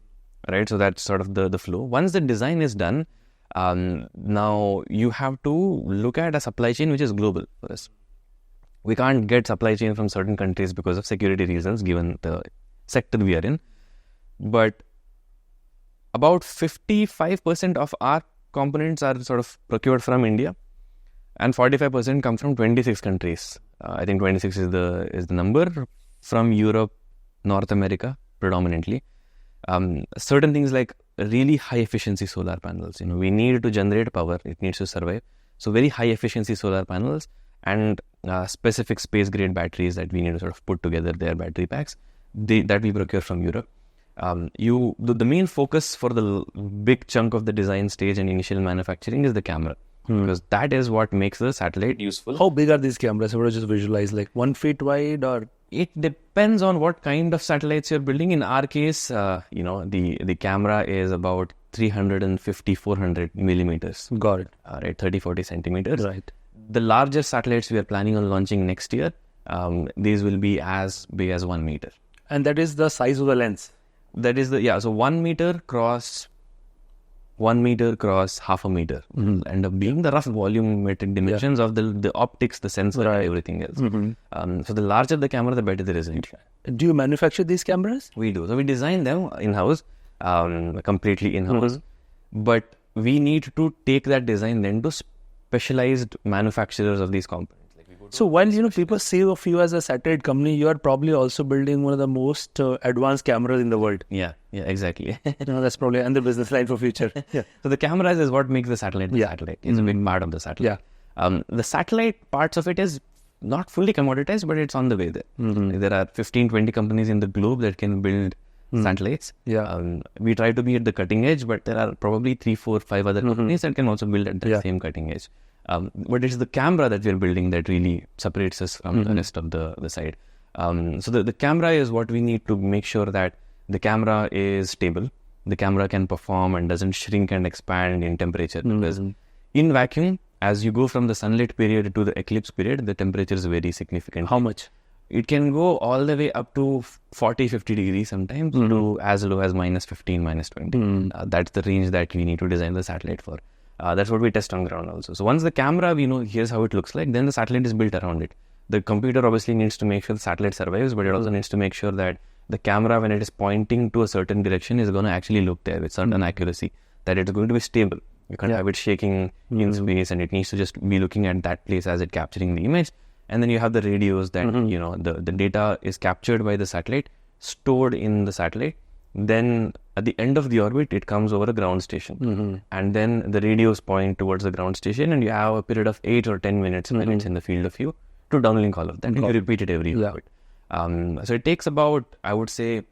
right? So that's sort of the flow. Once the design is done, now you have to look at a supply chain which is global for us. We can't get supply chain from certain countries because of security reasons given the sector we are in. But about 55% of our components are sort of procured from India and 45% come from 26 countries. I think 26 is the number, from Europe, North America predominantly. Certain things like really high efficiency solar panels. We need to generate power. It needs to survive. So very high efficiency solar panels and specific space grade batteries that we need to sort of put together, their battery packs, that we procure from Europe. The main focus for the big chunk of the design stage and initial manufacturing is the camera. Because that is what makes the satellite useful. How big are these cameras? I would just visualize 1 feet wide or... It depends on what kind of satellites you're building. In our case, the camera is about 350, 400 millimeters. Got it. Right, 30, 40 centimeters. Right. The largest satellites we are planning on launching next year, these will be as big as 1 meter. And that is the size of the lens? That is so 1 meter cross half a meter will end up being the rough volumetric dimensions of the optics, the sensor, and everything else. So the larger the camera, the better the resolution. Do you manufacture these cameras? We do. So we design them in-house, completely in-house. But we need to take that design then to specialized manufacturers of these components. So while people say of you as a satellite company, you are probably also building one of the most advanced cameras in the world. Yeah, exactly. That's probably another business line for future. So the cameras is what makes the satellite satellite. It's a big part of the satellite. The satellite parts of it is not fully commoditized, but it's on the way there. There are 15, 20 companies in the globe that can build satellites. We try to be at the cutting edge, but there are probably 3, 4, 5 other companies that can also build at the same cutting edge. But it's the camera that we're building that really separates us from the rest of the side. So the camera is what we need to make sure that the camera is stable. The camera can perform and doesn't shrink and expand in temperature. Because in vacuum, as you go from the sunlit period to the eclipse period, the temperature is very significant. How much? it can go all the way up to 40, 50 degrees sometimes to as low as minus 15, minus 20. That's the range that we need to design the satellite for. That's what we test on ground also. So once the camera, we know here's how it looks like, then the satellite is built around it. The computer obviously needs to make sure the satellite survives, but it also needs to make sure that the camera, when it is pointing to a certain direction, is going to actually look there with certain accuracy, that it's going to be stable. You can't have it shaking in space, and it needs to just be looking at that place as it capturing the image. And then you have the radios that, the data is captured by the satellite, stored in the satellite. Then at the end of the orbit, it comes over a ground station. And then the radios point towards the ground station, and you have a period of 8 or 10 minutes when it's in the field of view to downlink all of that. And you repeat it every orbit. So it takes about, I would say,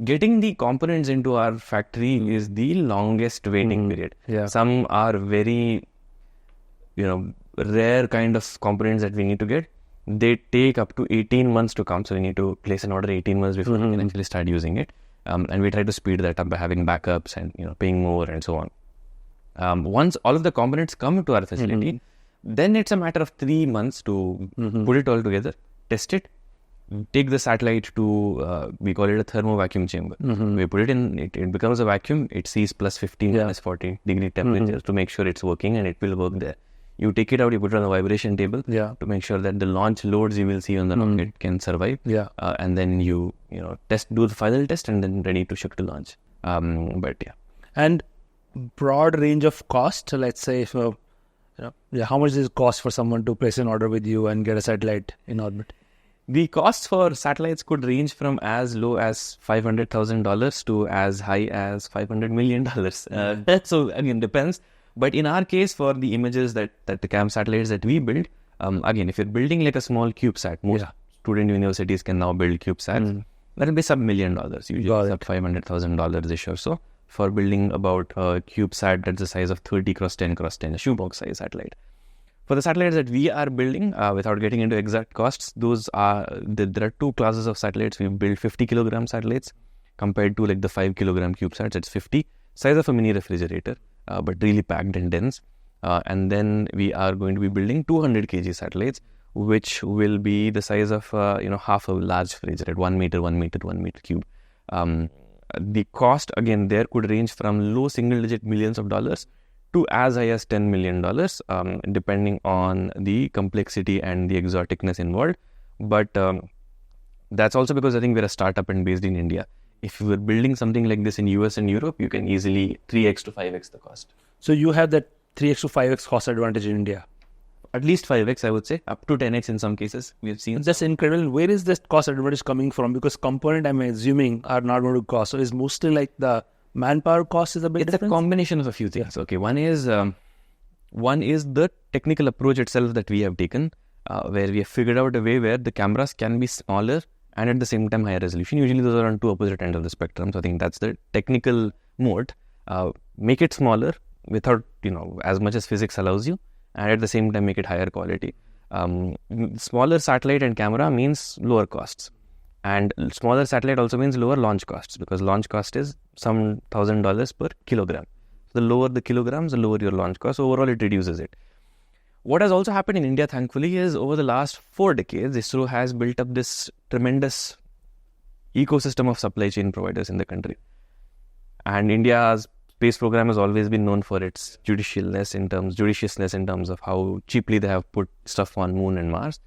getting the components into our factory is the longest waiting period. Some are very, rare kind of components that we need to get. They take up to 18 months to come. So we need to place an order 18 months before we can actually start using it. And we try to speed that up by having backups and, paying more and so on. Once all of the components come to our facility, then it's a matter of 3 months to put it all together, test it, take the satellite to, we call it a thermo vacuum chamber. We put it in, it becomes a vacuum. It sees plus 15, minus 40 degree temperatures to make sure it's working, and it will work there. You take it out, you put it on the vibration table to make sure that the launch loads you will see on the rocket can survive. And then you do the final test, and then ready to ship to launch. And broad range of cost. Let's say, how much does it cost for someone to place an order with you and get a satellite in orbit? The costs for satellites could range from as low as $500,000 to as high as $500 million. So again, depends. But in our case, for the images that the CAM satellites that we build, again, if you're building like a small CubeSat, most student universities can now build CubeSats. That'll be sub $1 million, usually sub $500,000 or so, for building about a CubeSat that's the size of 30 cross 10 cross 10, a shoebox size satellite. For the satellites that we are building, without getting into exact costs, there are two classes of satellites. We build 50 kilogram satellites compared to like the 5 kilogram CubeSats. It's 50, size of a mini refrigerator, but really packed and dense. And then we are going to be building 200 kg satellites, which will be the size of half a large refrigerator, 1 meter, 1 meter, 1 meter cube. The cost again there could range from low single-digit millions of dollars to as high as $10 million, depending on the complexity and the exoticness involved. But that's also because I think we're a startup and based in India. If you were building something like this in US and Europe, you can easily 3x to 5x the cost. So you have that 3x to 5x cost advantage in India? At least 5x, I would say, up to 10x in some cases. We have seen. That's incredible. Where is this cost advantage coming from? Because component, I'm assuming, are not going to cost. So it's mostly like the manpower cost is a bit different? It's a combination of a few things. Okay, one is the technical approach itself that we have taken, where we have figured out a way where the cameras can be smaller and at the same time higher resolution. Usually those are on two opposite ends of the spectrum. So I think that's the technical mode. Make it smaller without, as much as physics allows you, and at the same time make it higher quality. Smaller satellite and camera means lower costs. And smaller satellite also means lower launch costs, because launch cost is some $1,000 per kilogram. So the lower the kilograms, the lower your launch cost. Overall, it reduces it. What has also happened in India, thankfully, is over the last 4 decades, ISRO has built up this tremendous ecosystem of supply chain providers in the country. And India's space program has always been known for its judiciousness in terms of how cheaply they have put stuff on Moon and Mars.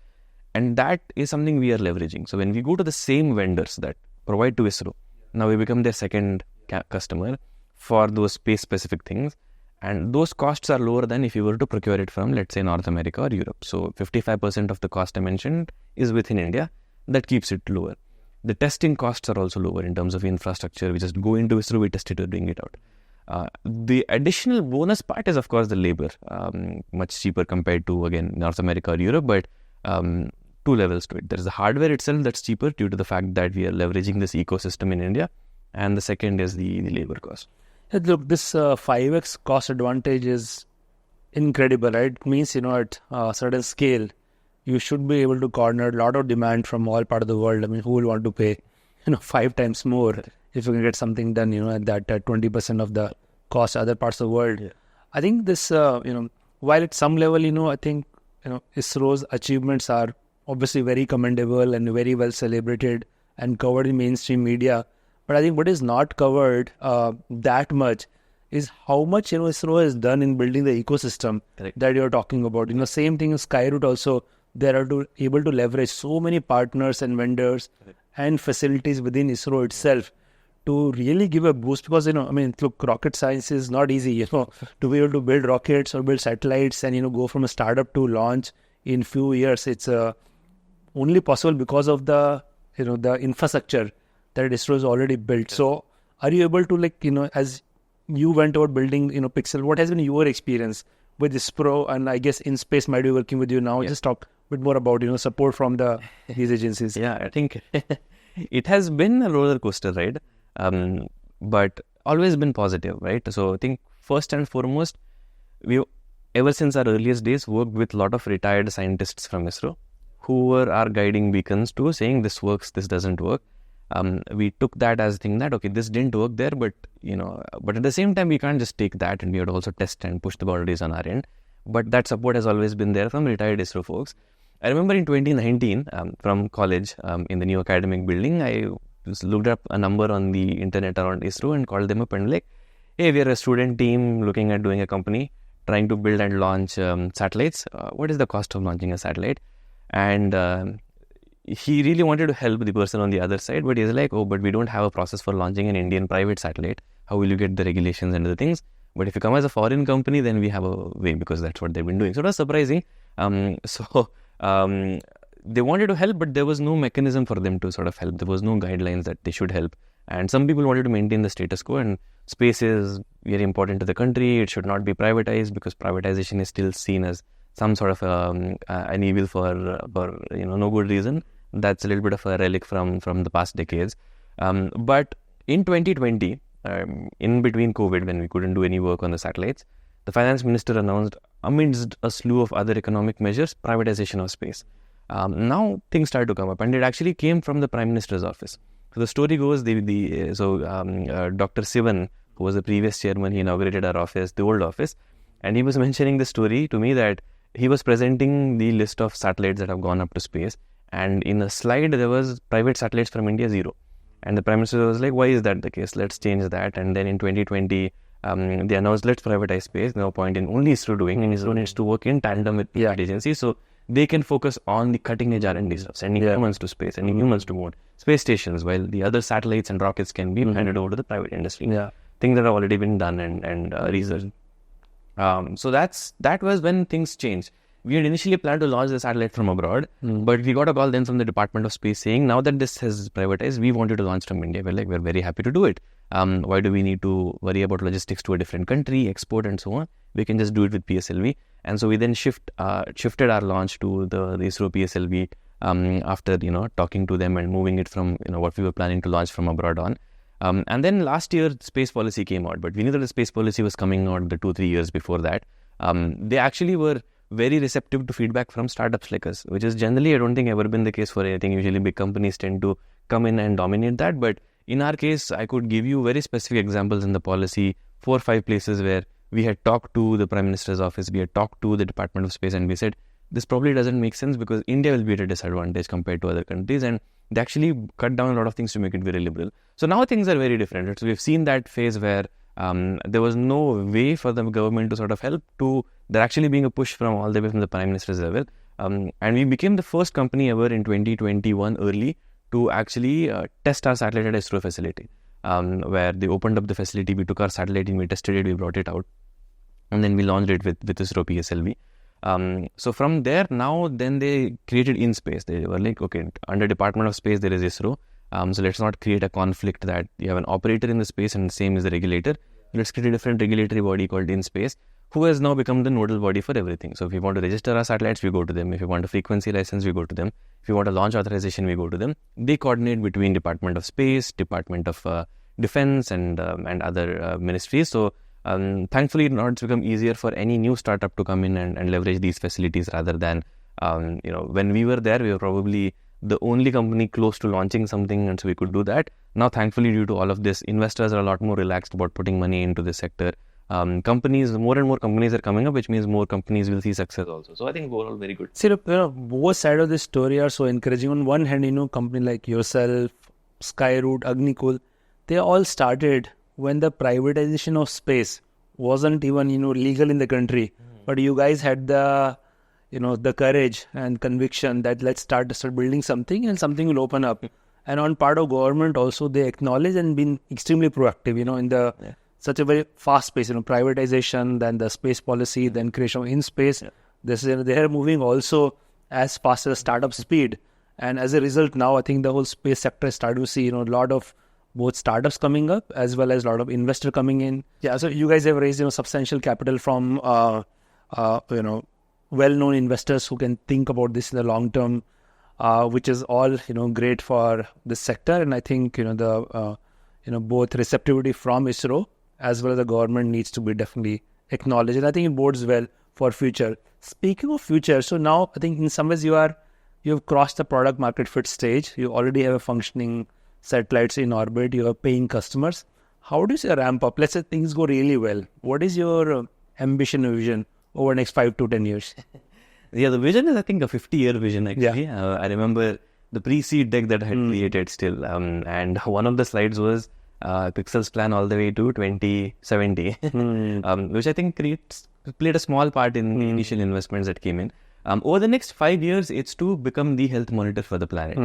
And that is something we are leveraging. So when we go to the same vendors that provide to ISRO, now we become their second customer for those space-specific things. And those costs are lower than if you were to procure it from, let's say, North America or Europe. So 55% of the cost I mentioned is within India. That keeps it lower. The testing costs are also lower in terms of infrastructure. We just go into ISRO, we test it, we bring it out. The additional bonus part is, of course, the labor. Much cheaper compared to, again, North America or Europe, but two levels to it. There is the hardware itself that's cheaper due to the fact that we are leveraging this ecosystem in India. And the second is the labor cost. Look, this 5x cost advantage is incredible, right? It means, at a certain scale, you should be able to corner a lot of demand from all part of the world. I mean, who will want to pay, 5 times more if you can get something done, at that 20% of the cost other parts of the world. Yeah. I think this, while at some level, I think, ISRO's achievements are obviously very commendable and very well celebrated and covered in mainstream media. But I think what is not covered that much is how much ISRO has done in building the ecosystem that you're talking about. Same thing as Skyroot also. They are able to leverage so many partners and vendors and facilities within ISRO itself to really give a boost, because look, rocket science is not easy. To be able to build rockets or build satellites and go from a startup to launch in few years, it's only possible because of the the infrastructure that ISRO has already built. So are you able to as you went about building Pixxel, what has been your experience with ISRO, and I guess in space might be working with you now? Just talk a bit more about support from these agencies. Yeah, I think it has been a roller coaster ride, but always been positive, right? So I think first and foremost, we ever since our earliest days worked with a lot of retired scientists from ISRO who were our guiding beacons to saying this works, this doesn't work. We took that as a thing that, okay, this didn't work there, but but at the same time, we can't just take that, and we had to also test and push the boundaries on our end. But that support has always been there from retired ISRO folks. I remember in 2019, from college, in the new academic building, I just looked up a number on the internet around ISRO and called them up and like, hey, we are a student team looking at doing a company, trying to build and launch satellites. What is the cost of launching a satellite? And he really wanted to help the person on the other side, but he's like, oh, but we don't have a process for launching an Indian private satellite. How will you get the regulations and the things? But if you come as a foreign company, then we have a way, because that's what they've been doing. So it was surprising. They wanted to help, but there was no mechanism for them to sort of help. There was no guidelines that they should help. And some people wanted to maintain the status quo, and space is very important to the country. It should not be privatized, because privatization is still seen as some sort of an evil for no good reason. That's a little bit of a relic from the past decades. But in 2020, in between COVID, when we couldn't do any work on the satellites, the finance minister announced, amidst a slew of other economic measures, privatization of space. Now things started to come up, and it actually came from the Prime Minister's office. So the story goes, Dr. Sivan, who was the previous chairman, he inaugurated our office, the old office, and he was mentioning the story to me that he was presenting the list of satellites that have gone up to space, and in a slide there was private satellites from India, 0. And the Prime Minister was like, why is that the case? Let's change that. And then in 2020, they announced, let's privatize space. No point in only ISRO doing, and ISRO needs to work in tandem with the agency, so they can focus on the cutting edge R&D stuff, sending humans to space, sending humans to moon, space stations, while the other satellites and rockets can be handed over to the private industry. Things that have already been done and researched. So that was when things changed. We had initially planned to launch the satellite from abroad, but we got a call then from the Department of Space saying, now that this has privatized, we wanted to launch from India. We're very happy to do it. Why do we need to worry about logistics to a different country, export and so on? We can just do it with PSLV. And so we then shifted our launch to the ISRO PSLV after talking to them and moving it from what we were planning to launch from abroad on. And then last year, space policy came out, but we knew that the space policy was coming out the 2-3 years before that. They actually were very receptive to feedback from startups like us, which is generally, I don't think, ever been the case for anything. Usually big companies tend to come in and dominate that. But in our case, I could give you very specific examples in the policy, 4 or 5 places where we had talked to the Prime Minister's office, we had talked to the Department of Space, and we said, this probably doesn't make sense because India will be at a disadvantage compared to other countries. And they actually cut down a lot of things to make it very liberal. So now things are very different. Right? So we've seen that phase where there was no way for the government to sort of help, to there actually being a push from all the way from the Prime Minister's level. And we became the first company ever in 2021 early to actually test our satellite at ISRO facility, where they opened up the facility, we took our satellite and we tested it, we brought it out, and then we launched it with ISRO PSLV. So from there, now then they created InSpace. They were like, okay, under Department of Space there is ISRO. So let's not create a conflict that you have an operator in the space and the same is the regulator. Let's create a different regulatory body called InSpace, who has now become the nodal body for everything. So if we want to register our satellites, we go to them. If we want a frequency license, we go to them. If we want a launch authorization, we go to them. They coordinate between Department of Space, Department of Defense and other ministries. So thankfully, now it's become easier for any new startup to come in and leverage these facilities rather than, when we were there, we were probably the only company close to launching something, and so we could do that. Now, thankfully, due to all of this, investors are a lot more relaxed about putting money into this sector. Companies, more and more companies are coming up, which means more companies will see success also. So I think overall very good. See, both sides of this story are so encouraging. On one hand, company like yourself, Skyroot, Agnikul, they all started when the privatization of space wasn't even, legal in the country. But you guys had the courage and conviction that let's start building something and something will open up. And on part of government also, they acknowledge and been extremely proactive, in the such a very fast pace, privatization, then the space policy, then creation in space. They are moving also as fast as startup speed. And as a result, now I think the whole space sector is starting to see, a lot of both startups coming up as well as a lot of investor coming in. Yeah, so you guys have raised, substantial capital from, well-known investors who can think about this in the long term, which is all, great for this sector. And I think, both receptivity from ISRO as well as the government needs to be definitely acknowledged. And I think it bodes well for future. Speaking of future, so now I think in some ways you have crossed the product market fit stage. You already have a functioning satellites in orbit. You have paying customers. How do you see a ramp up? Let's say things go really well. What is your ambition and vision over the next 5 to 10 years? Yeah, the vision is, I think, a 50-year vision, actually. Yeah. I remember the pre-seed deck that I had created still. And one of the slides was Pixxel's plan all the way to 2070, which I think played a small part in the initial investments that came in. Over the next 5 years, it's to become the health monitor for the planet.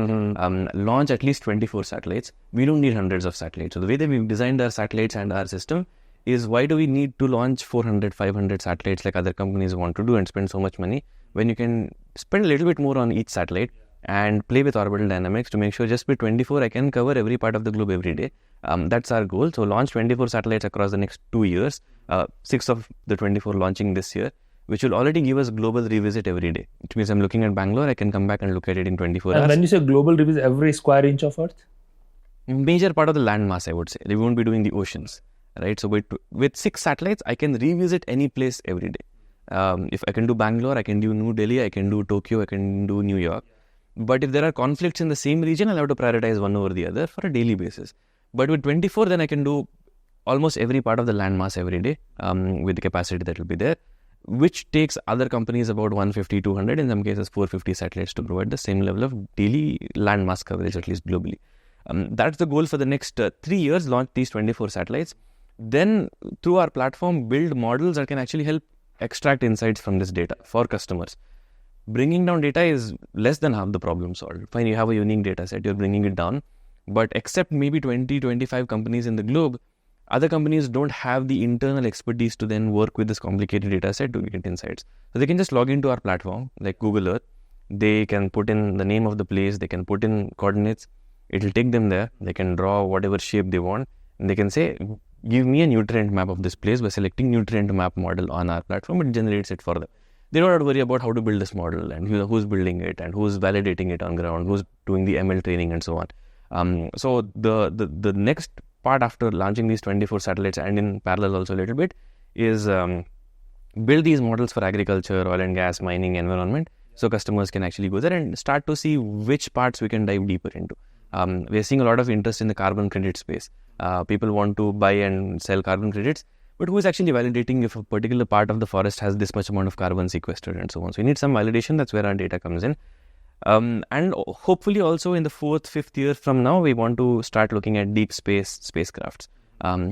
Launch at least 24 satellites. We don't need hundreds of satellites. So the way that we've designed our satellites and our system is, why do we need to launch 400, 500 satellites like other companies want to do and spend so much money when you can spend a little bit more on each satellite and play with orbital dynamics to make sure just with 24 I can cover every part of the globe every day. That's our goal. So launch 24 satellites across the next 2 years, 6 of the 24 launching this year, which will already give us global revisit every day. Which means I'm looking at Bangalore, I can come back and look at it in 24 hours. And when you say global revisit, every square inch of Earth? Major part of the land mass, I would say. They won't be doing the oceans, right? So with 6 satellites, I can revisit any place every day. If I can do Bangalore, I can do New Delhi, I can do Tokyo, I can do New York. But if there are conflicts in the same region, I'll have to prioritize one over the other for a daily basis. But with 24, then I can do almost every part of the landmass every day with the capacity that will be there, which takes other companies about 150, 200, in some cases 450 satellites to provide the same level of daily landmass coverage, at least globally. That's the goal for the next 3 years, launch these 24 satellites. Then through our platform, build models that can actually help extract insights from this data for customers. Bringing down data is less than half the problem solved. Fine, you have a unique data set, you're bringing it down. But except maybe 20, 25 companies in the globe, other companies don't have the internal expertise to then work with this complicated data set to get insights. So they can just log into our platform, like Google Earth. They can put in the name of the place, they can put in coordinates. It'll take them there. They can draw whatever shape they want. And they can say, give me a nutrient map of this place by selecting nutrient map model on our platform. It generates it for them. They don't have to worry about how to build this model and who's building it and who's validating it on ground, who's doing the ML training and so on. So the next part after launching these 24 satellites and in parallel also a little bit is build these models for agriculture, oil and gas, mining, environment. So customers can actually go there and start to see which parts we can dive deeper into. We're seeing a lot of interest in the carbon credit space. People want to buy and sell carbon credits. But who is actually validating if a particular part of the forest has this much amount of carbon sequestered and so on? So we need some validation. That's where our data comes in. And hopefully also in the 4th, 5th year from now, we want to start looking at deep space spacecrafts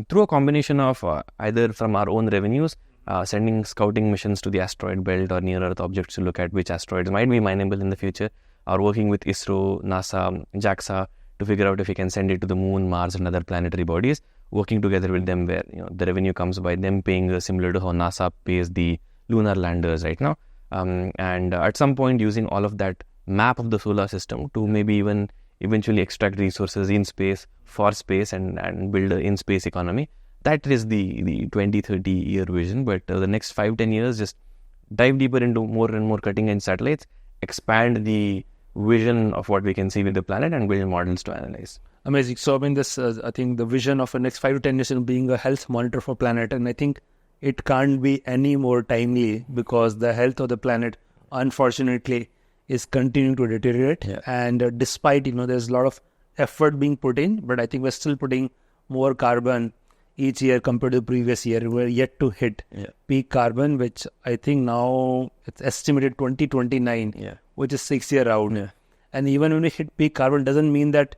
through a combination of either from our own revenues, sending scouting missions to the asteroid belt or near Earth objects to look at which asteroids might be mineable in the future, or working with ISRO, NASA, JAXA to figure out if we can send it to the moon, Mars and other planetary bodies, working together with them where the revenue comes by them paying similar to how NASA pays the lunar landers right now. And at some point using all of that map of the solar system to maybe even eventually extract resources in space for space and build an in-space economy. That is the 20, 30 year vision. But the next 5-10 years, just dive deeper into more and more cutting-edge satellites, expand the vision of what we can see with the planet and build models to analyze. Amazing. So I mean, this I think the vision of the next 5 to 10 years in being a health monitor for planet, and I think it can't be any more timely because the health of the planet, unfortunately, is continuing to deteriorate. Yeah. And despite there's a lot of effort being put in, but I think we're still putting more carbon each year compared to the previous year. We're yet to hit peak carbon, which I think now it's estimated 2029, which is 6 year out. And even when we hit peak carbon, doesn't mean that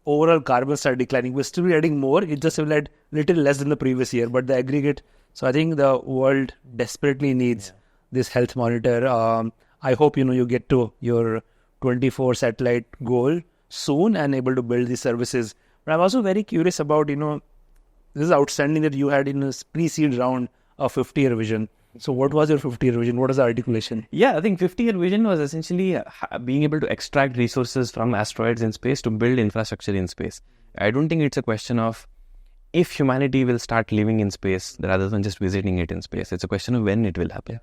overall carbon start declining. We're still adding more. It just will add little less than the previous year, but the aggregate. So I think the world desperately needs this health monitor. I hope, you get to your 24 satellite goal soon and able to build these services. But I'm also very curious about, this is outstanding that you had in a pre-seed round a 50-year vision. So what was your 50-year vision? What is the articulation? Yeah, I think 50-year vision was essentially being able to extract resources from asteroids in space to build infrastructure in space. I don't think it's a question of if humanity will start living in space rather than just visiting it in space. It's a question of when it will happen.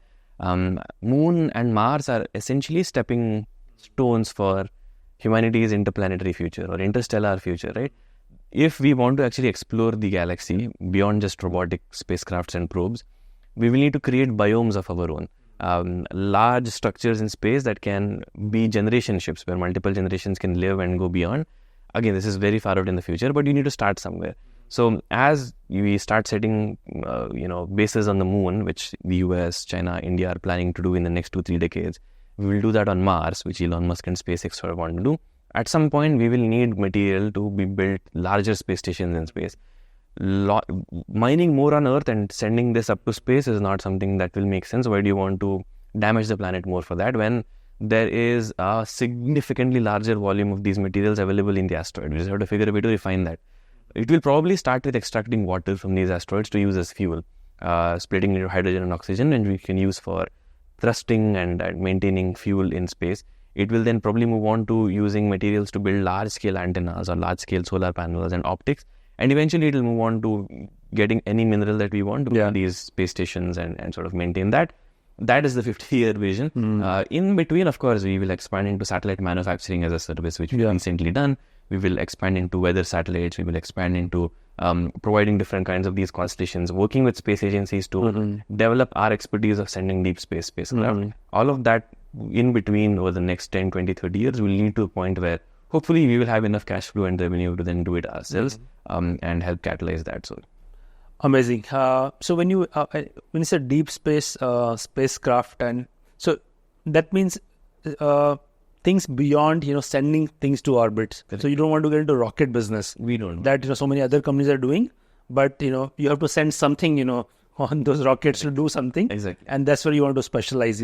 Moon and Mars are essentially stepping stones for humanity's interplanetary future or interstellar future, right? If we want to actually explore the galaxy beyond just robotic spacecrafts and probes, we will need to create biomes of our own. Large structures in space that can be generation ships where multiple generations can live and go beyond. Again, this is very far out in the future, but you need to start somewhere. So as we start setting, bases on the moon, which the US, China, India are planning to do in the next 2-3 decades, we will do that on Mars, which Elon Musk and SpaceX sort of want to do. At some point, we will need material to be built larger space stations in space. Mining more on Earth and sending this up to space is not something that will make sense. Why do you want to damage the planet more for that when there is a significantly larger volume of these materials available in the asteroid? We just have to figure a way to refine that. It will probably start with extracting water from these asteroids to use as fuel, splitting into hydrogen and oxygen, and we can use for thrusting and maintaining fuel in space. It will then probably move on to using materials to build large-scale antennas or large-scale solar panels and optics. And eventually it will move on to getting any mineral that we want to build these space stations and sort of maintain that. That is the 50-year vision. In between, of course, we will expand into satellite manufacturing as a service, which we've recently done. We will expand into weather satellites. We will expand into providing different kinds of these constellations, working with space agencies to develop our expertise of sending deep space spacecraft. All of that in between over the next 10, 20, 30 years will lead to a point where hopefully we will have enough cash flow and revenue to then do it ourselves and help catalyze that. So amazing. So when you say deep space spacecraft, and so that means things beyond sending things to orbit. Correct. So you don't want to get into rocket business. We don't. That so many other companies are doing, but you have to send something on those rockets to do something. Exactly. And that's where you want to specialize.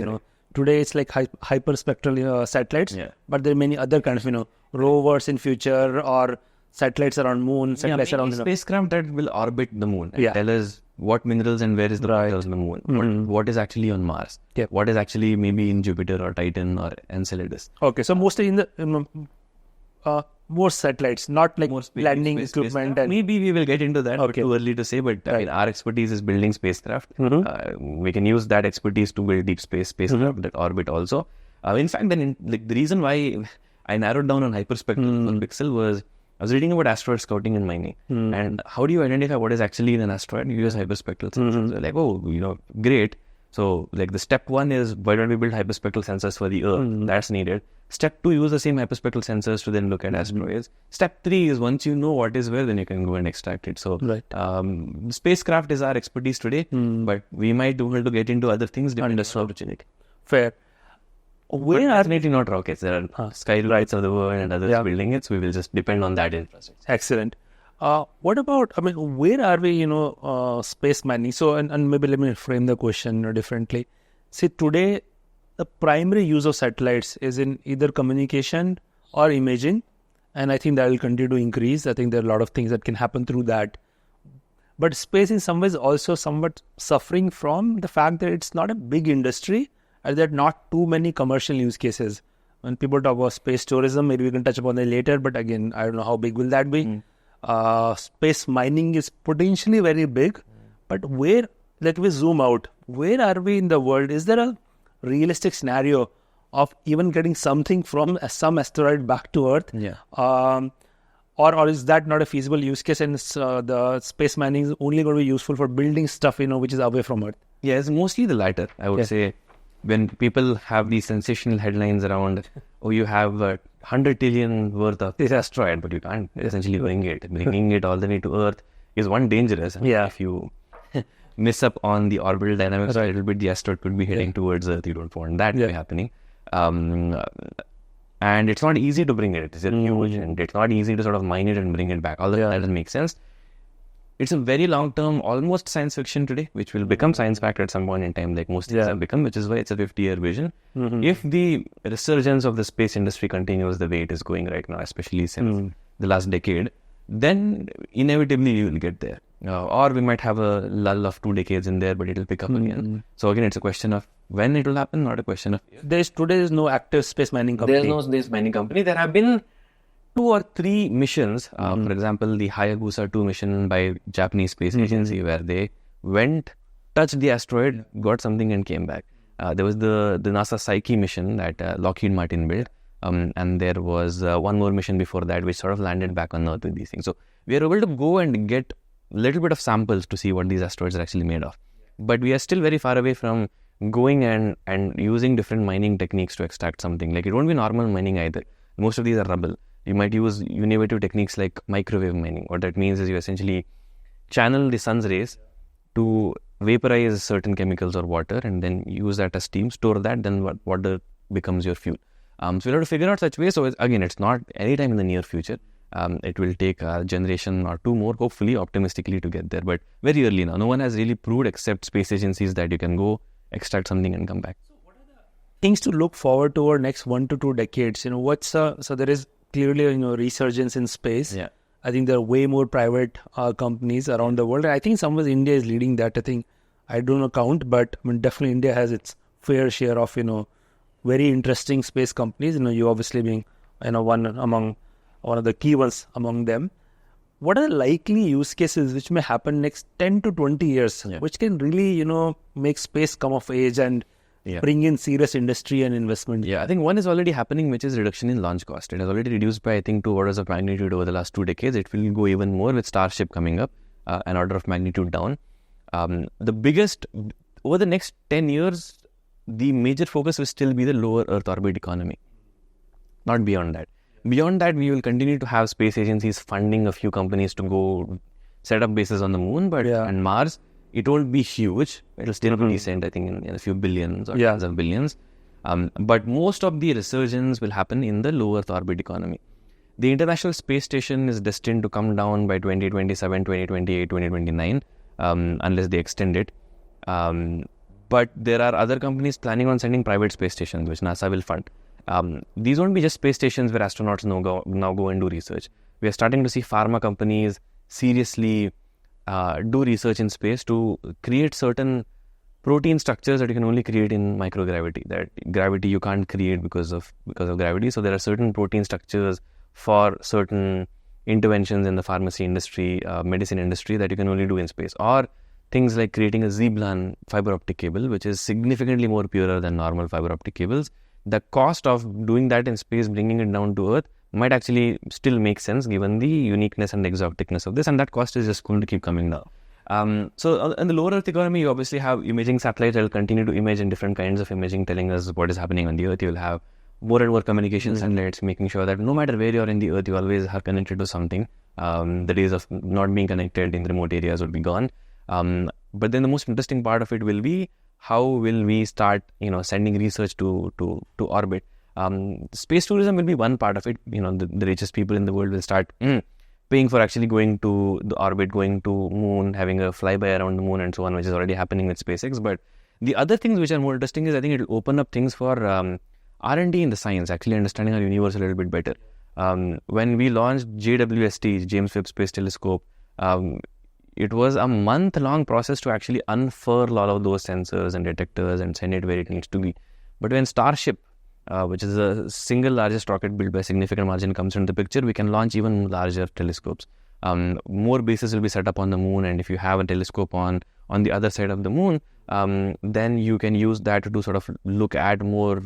Today it's like hyperspectral satellites, but there are many other kinds of rovers in future or satellites around moon, satellites around spacecraft that will orbit the moon and tell us what minerals and where is the minerals on the moon, what is actually on Mars, what is actually maybe in Jupiter or Titan or Enceladus. Okay, so mostly in the more satellites, not like landing equipment. And maybe we will get into that. Okay. Too early to say, but I mean, our expertise is building spacecraft. We can use that expertise to build deep space spacecraft that orbit also. In fact, then the reason why I narrowed down on Hyperspectral on Pixxel was I was reading about asteroid scouting and mining. And how do you identify what is actually in an asteroid? You use hyperspectral sensors. Like, oh, great. So like the step one is, why don't we build hyperspectral sensors for the Earth? That's needed. Step 2, use the same hyperspectral sensors to then look at asteroids. Step 3 is, once you know what is where, then you can go and extract it. So spacecraft is our expertise today, but we might be able to get into other things depending on opportunity. Fair. Where are definitely not rockets? There are skylines of the world and others building it, so we will just depend on that infrastructure. Excellent. What about, where are we, space mining? So, and maybe let me frame the question differently. See, today, the primary use of satellites is in either communication or imaging, and I think that will continue to increase. I think there are a lot of things that can happen through that. But space in some ways also somewhat suffering from the fact that it's not a big industry, and there are not too many commercial use cases. When people talk about space tourism, maybe we can touch upon that later, but again, I don't know how big will that be. Space mining is potentially very big, but where, let me zoom out, where are we in the world? Is there a realistic scenario of even getting something from some asteroid back to Earth? Or is that not a feasible use case, and the space mining is only going to be useful for building stuff, which is away from Earth? Yeah, it's mostly the latter, I would say. When people have these sensational headlines around, you have 100 trillion worth of this asteroid, but you can't essentially bring it all the way to Earth. is one dangerous. Yeah. If you miss up on the orbital dynamics a little bit, the asteroid could be heading towards Earth. You don't want that to be happening. And it's not easy to bring it. It's huge, and it's not easy to sort of mine it and bring it back. Although that doesn't make sense. It's a very long-term, almost science fiction today, which will become science fact at some point in time, like most things have become, which is why it's a 50-year vision. If the resurgence of the space industry continues the way it is going right now, especially since the last decade, then inevitably you will get there. Or we might have a lull of 2 decades in there, but it will pick up again. So again, it's a question of when it will happen, not a question of... Today is no active space mining company. There's no space mining company. There have been 2 or 3 missions. For example, the Hayabusa 2 mission by Japanese Space Agency, where they went, touched the asteroid, got something and came back. There was the NASA Psyche mission that Lockheed Martin built. And there was one more mission before that, which sort of landed back on Earth with these things. So we are able to go and get a little bit of samples to see what these asteroids are actually made of. But we are still very far away from going and using different mining techniques to extract something. Like, it won't be normal mining either. Most of these are rubble. You might use innovative techniques like microwave mining. What that means is you essentially channel the sun's rays to vaporize certain chemicals or water, and then use that as steam, store that, then water becomes your fuel. So we'll have to figure out such ways. So again, it's not anytime in the near future. It will take a generation or 2 more, hopefully, optimistically, to get there. But very early now, no one has really proved, except space agencies, that you can go extract something and come back. So what are the things to look forward to over next 1 to 2 decades? So there is clearly resurgence in space. Yeah. I think there are way more private companies around the world. I think somewhere India is leading that. I think I don't count, but definitely India has its fair share of very interesting space companies. You obviously being one of the key ones among them. What are the likely use cases which may happen next 10 to 20 years, which can really make space come of age and bring in serious industry and investment? Yeah, I think one is already happening, which is reduction in launch cost. It has already reduced by, I think, 2 orders of magnitude over the last 2 decades. It will go even more with Starship coming up, an order of magnitude down. The biggest, over the next 10 years, the major focus will still be the lower Earth orbit economy, not beyond that. Beyond that, we will continue to have space agencies funding a few companies to go set up bases on the moon, but on Mars, it won't be huge. It'll still be decent, I think, in a few billions or tens of billions. But most of the resurgence will happen in the low Earth orbit economy. The International Space Station is destined to come down by 2027, 2028, 2029, unless they extend it. But there are other companies planning on sending private space stations, which NASA will fund. These won't be just space stations where astronauts now go and do research. We are starting to see pharma companies seriously do research in space to create certain protein structures that you can only create in microgravity. That gravity you can't create because of gravity. So there are certain protein structures for certain interventions in the pharmacy industry, medicine industry, that you can only do in space. Or things like creating a Z-blan fiber optic cable, which is significantly more purer than normal fiber optic cables. The cost of doing that in space, bringing it down to Earth, might actually still make sense given the uniqueness and exoticness of this, and that cost is just going to keep coming down. So in the lower Earth economy, you obviously have imaging satellites that will continue to image in different kinds of imaging, telling us what is happening on the Earth. You will have more and more communication satellites, making sure that no matter where you are in the Earth, you always are connected to something. The days of not being connected in remote areas will be gone. But then the most interesting part of it will be, how will we start, sending research to orbit? Space tourism will be one part of it. The richest people in the world will start paying for actually going to the orbit, going to moon, having a flyby around the moon and so on, which is already happening with SpaceX. But the other things which are more interesting is, I think it will open up things for R&D in the science, actually understanding our universe a little bit better. When we launched JWST, James Webb Space Telescope, it was a month-long process to actually unfurl all of those sensors and detectors and send it where it needs to be. But when Starship, which is the single largest rocket built by a significant margin, comes into the picture, we can launch even larger telescopes. More bases will be set up on the moon, and if you have a telescope on the other side of the moon, then you can use that to sort of look at more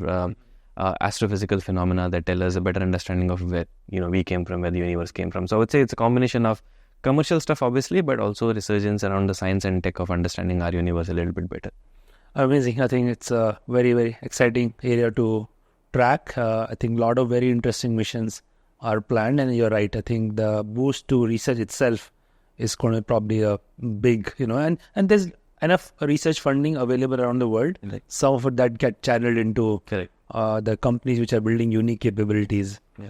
astrophysical phenomena that tell us a better understanding of where we came from, where the universe came from. So I would say it's a combination of commercial stuff, obviously, but also resurgence around the science and tech of understanding our universe a little bit better. Amazing. I think it's a very, very exciting area to track. I think a lot of very interesting missions are planned, and you're right. I think the boost to research itself is going to probably a big, and there's enough research funding available around the world. Right. Some of it that get channeled into Correct. the companies which are building unique capabilities. Yeah.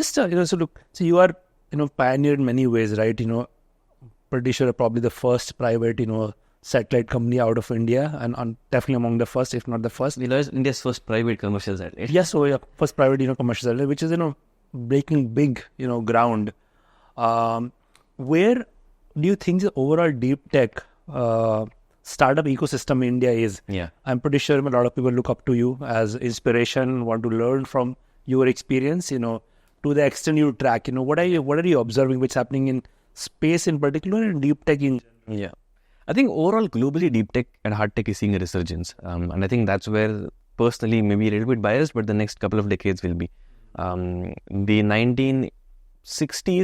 So look, so you are, pioneer in many ways, right? Pretty sure probably the first private, satellite company out of India, and definitely among the first, if not the first. India's first private commercial satellite. Yes, so yeah, first private, commercial satellite, which is, breaking big, ground. Where do you think the overall deep tech startup ecosystem in India is? Yeah. I'm pretty sure a lot of people look up to you as inspiration, want to learn from your experience, to the extent you track, what are you observing which happening in space in particular and deep tech in general? Yeah. I think overall globally deep tech and hard tech is seeing a resurgence. And I think that's where personally maybe a little bit biased, but the next couple of decades will be. The 1960s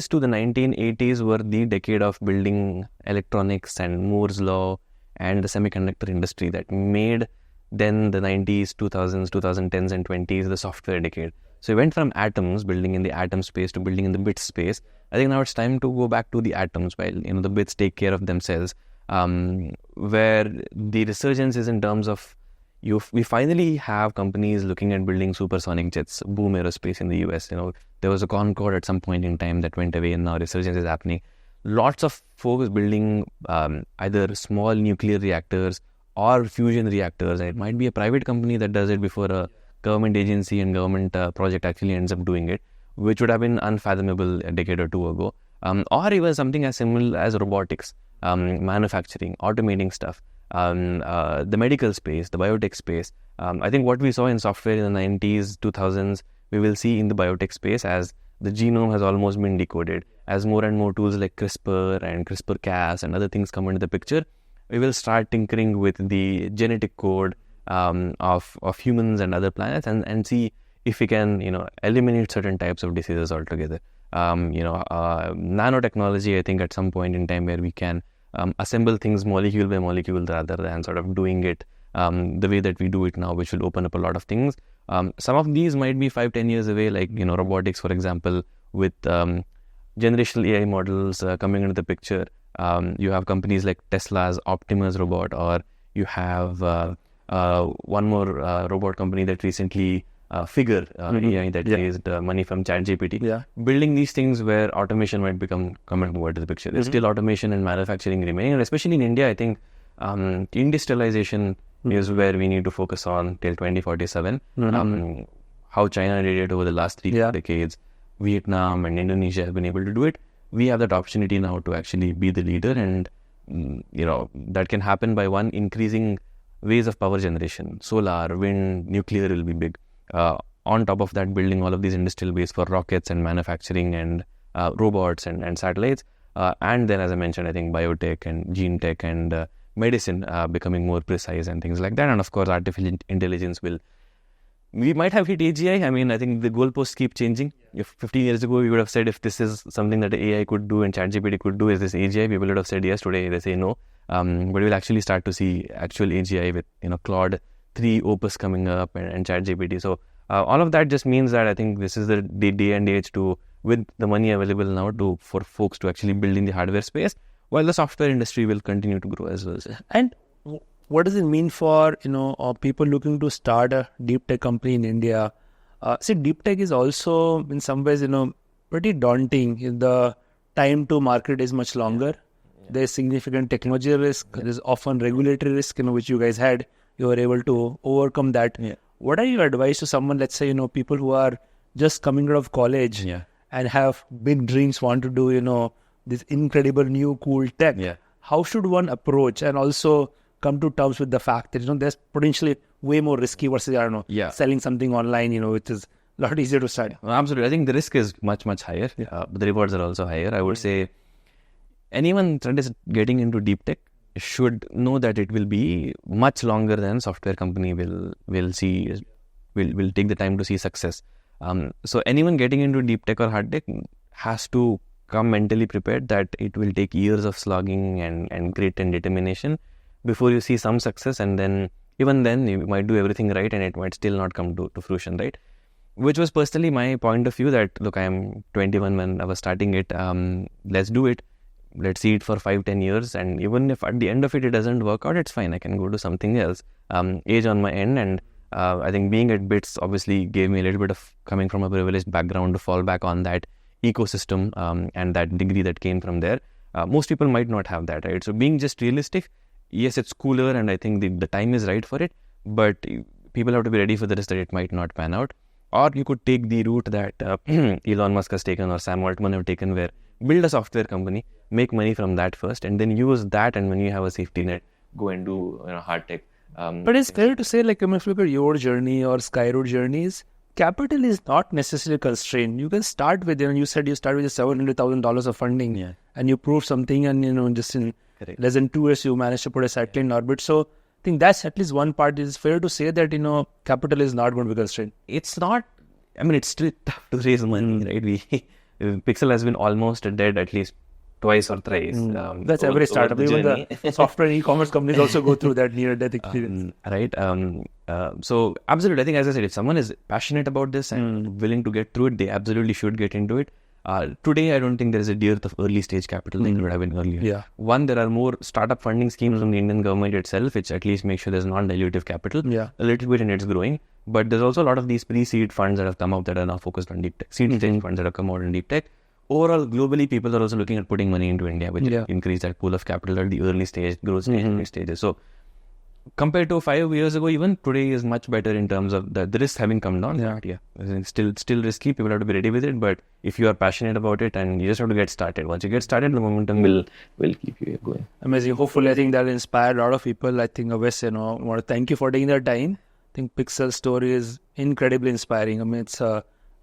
to the 1980s were the decade of building electronics and Moore's law and the semiconductor industry that made then the 90s, 2000s, 2010s and 20s the software decade. So we went from atoms, building in the atom space, to building in the bit space. I think now it's time to go back to the atoms while the bits take care of themselves. Where the resurgence is in terms of we finally have companies looking at building supersonic jets, boom aerospace in the US. There was a Concorde at some point in time that went away and now resurgence is happening. Lots of folks building either small nuclear reactors or fusion reactors. It might be a private company that does it before a government agency and government project actually ends up doing it, which would have been unfathomable a decade or two ago. Or even something as simple as robotics, manufacturing, automating stuff, the medical space, the biotech space. I think what we saw in software in the 90s, 2000s, we will see in the biotech space as the genome has almost been decoded. As more and more tools like CRISPR and CRISPR-Cas and other things come into the picture, we will start tinkering with the genetic code of humans and other planets and see if we can, eliminate certain types of diseases altogether. Nanotechnology, I think at some point in time where we can assemble things molecule by molecule rather than sort of doing it the way that we do it now, which will open up a lot of things. Some of these might be 5-10 years away, like, robotics, for example, with generational AI models coming into the picture. You have companies like Tesla's Optimus robot, or you have one more robot company that recently Figure AI that raised money from ChatGPT. Yeah. Building these things where automation might come over to the picture. There's still automation and manufacturing remaining, and especially in India, I think industrialization is where we need to focus on till 2047. How China did it over the last 3 decades, Vietnam and Indonesia have been able to do it. We have that opportunity now to actually be the leader, and that can happen by increasing ways of power generation. Solar, wind, nuclear will be big. On top of that, building all of these industrial base for rockets and manufacturing and robots and satellites. And then, as I mentioned, I think biotech and gene tech and medicine becoming more precise and things like that. And of course, artificial intelligence we might have hit AGI. I mean, I think the goalposts keep changing. If 15 years ago, we would have said if this is something that AI could do and ChatGPT could do, is this AGI? People would have said yes. Today, they say no. But we'll actually start to see actual AGI with, Claude 3 Opus coming up and ChatGPT. So all of that just means that I think this is the day and age with the money available now for folks to actually build in the hardware space, while the software industry will continue to grow as well. And what does it mean for, people looking to start a deep tech company in India? See, deep tech is also in some ways, pretty daunting. The time to market is much longer. There's significant technology risk. There's often regulatory risk, which you guys had. You were able to overcome that. What are your advice to someone, let's say, people who are just coming out of college and have big dreams, want to do, this incredible new cool tech? How should one approach and also come to terms with the fact that, there's potentially way more risky versus, selling something online, which is a lot easier to start? Absolutely. I think the risk is much, much higher. But the rewards are also higher. I would say anyone that is getting into deep tech should know that it will be much longer than software company will take the time to see success. So anyone getting into deep tech or hard tech has to come mentally prepared that it will take years of slogging and grit and determination before you see some success, and then even then you might do everything right and it might still not come to fruition, right? Which was personally my point of view that, look, I am 21 when I was starting it, let's do it. let's see it for 5-10 years, and even if at the end of it doesn't work out, it's fine. I can go to something else. Age on my end, and I think being at Bits obviously gave me a little bit of coming from a privileged background to fall back on that ecosystem and that degree that came from there. Most people might not have that, right? So being just realistic, yes, it's cooler, and I think the time is right for it, but people have to be ready for the risk that it might not pan out. Or you could take the route that Elon Musk has taken or Sam Altman have taken, where build a software company, make money from that first, and then use that, and when you have a safety net, go and do hard tech. But it's fair to say, like, if you look at your journey or Skyroot journeys, capital is not necessarily constrained. You can start with, you said you started with $700,000 of funding, and you proved something, and just in less than 2 years, you managed to put a satellite in orbit. So I think that's at least one part. It's fair to say that, capital is not going to be constrained. It's not, it's still tough to raise money, right? Pixxel has been almost dead at least twice or thrice. That's every startup. Even the software e-commerce companies also go through that near-death experience. Right. So absolutely, I think, as I said, if someone is passionate about this and willing to get through it, they absolutely should get into it. Today, I don't think there is a dearth of early stage capital like it would have been earlier. Yeah. One, there are more startup funding schemes from the Indian government itself, which at least make sure there's non-dilutive capital. A little bit, and it's growing. But there's also a lot of these pre-seed funds that have come out that are now focused on deep tech. Seed stage funds that have come out in deep tech. Overall, globally, people are also looking at putting money into India, which increase that pool of capital at the early stage, growth stage, stages. So compared to 5 years ago, even today is much better in terms of the risk having come down. It's still risky. People have to be ready with it. But if you are passionate about it, and you just have to get started. Once you get started, the momentum will keep you going. Amazing. Hopefully, I think that will inspire a lot of people. I think, Awais, I want to thank you for taking the time. I think Pixxel's story is incredibly inspiring. It's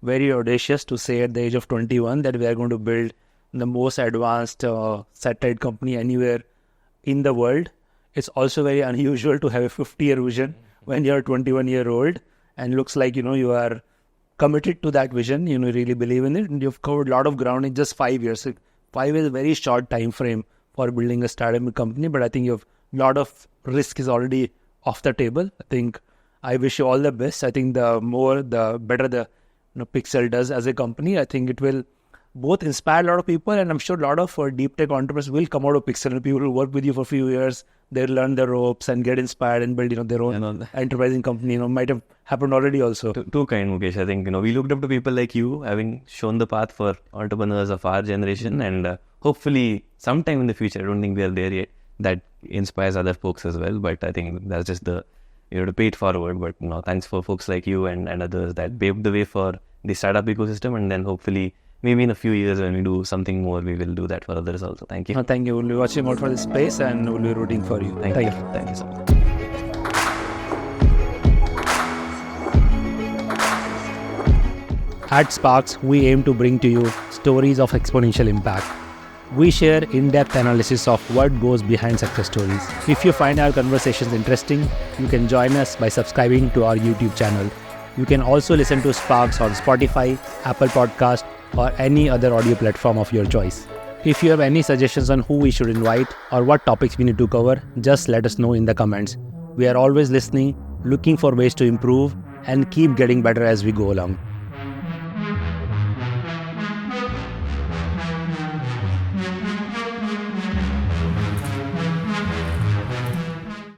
very audacious to say at the age of 21 that we are going to build the most advanced satellite company anywhere in the world. It's also very unusual to have a 50-year vision when you're 21-year-old, and looks like, you are committed to that vision. You really believe in it, and you've covered a lot of ground in just 5 years. 5 is a very short time frame for building a startup company, but I think a lot of risk is already off the table. I think I wish you all the best. I think the more, the better the Pixxel does as a company. I think it will both inspire a lot of people, and I'm sure a lot of deep tech entrepreneurs will come out of Pixxel, and people will work with you for a few years. They'll learn the ropes and get inspired and build their own enterprising company. Might have happened already also. Too kind, Mukesh. I think we looked up to people like you, having shown the path for entrepreneurs of our generation, and hopefully sometime in the future, I don't think we are there yet, that inspires other folks as well. But I think that's just to pay it forward. But thanks for folks like you and others that paved the way for the startup ecosystem, and then hopefully maybe in a few years when we do something more, we will do that for others also. Thank you. Thank you. We'll be watching out for this space, and we'll be rooting for you. Thank you. Thank you so much. At SparX, we aim to bring to you stories of exponential impact. We share in-depth analysis of what goes behind success stories. If you find our conversations interesting, you can join us by subscribing to our YouTube channel. You can also listen to SparX on Spotify, Apple Podcast, or any other audio platform of your choice. If you have any suggestions on who we should invite or what topics we need to cover, just let us know in the comments. We are always listening, looking for ways to improve, and keep getting better as we go along.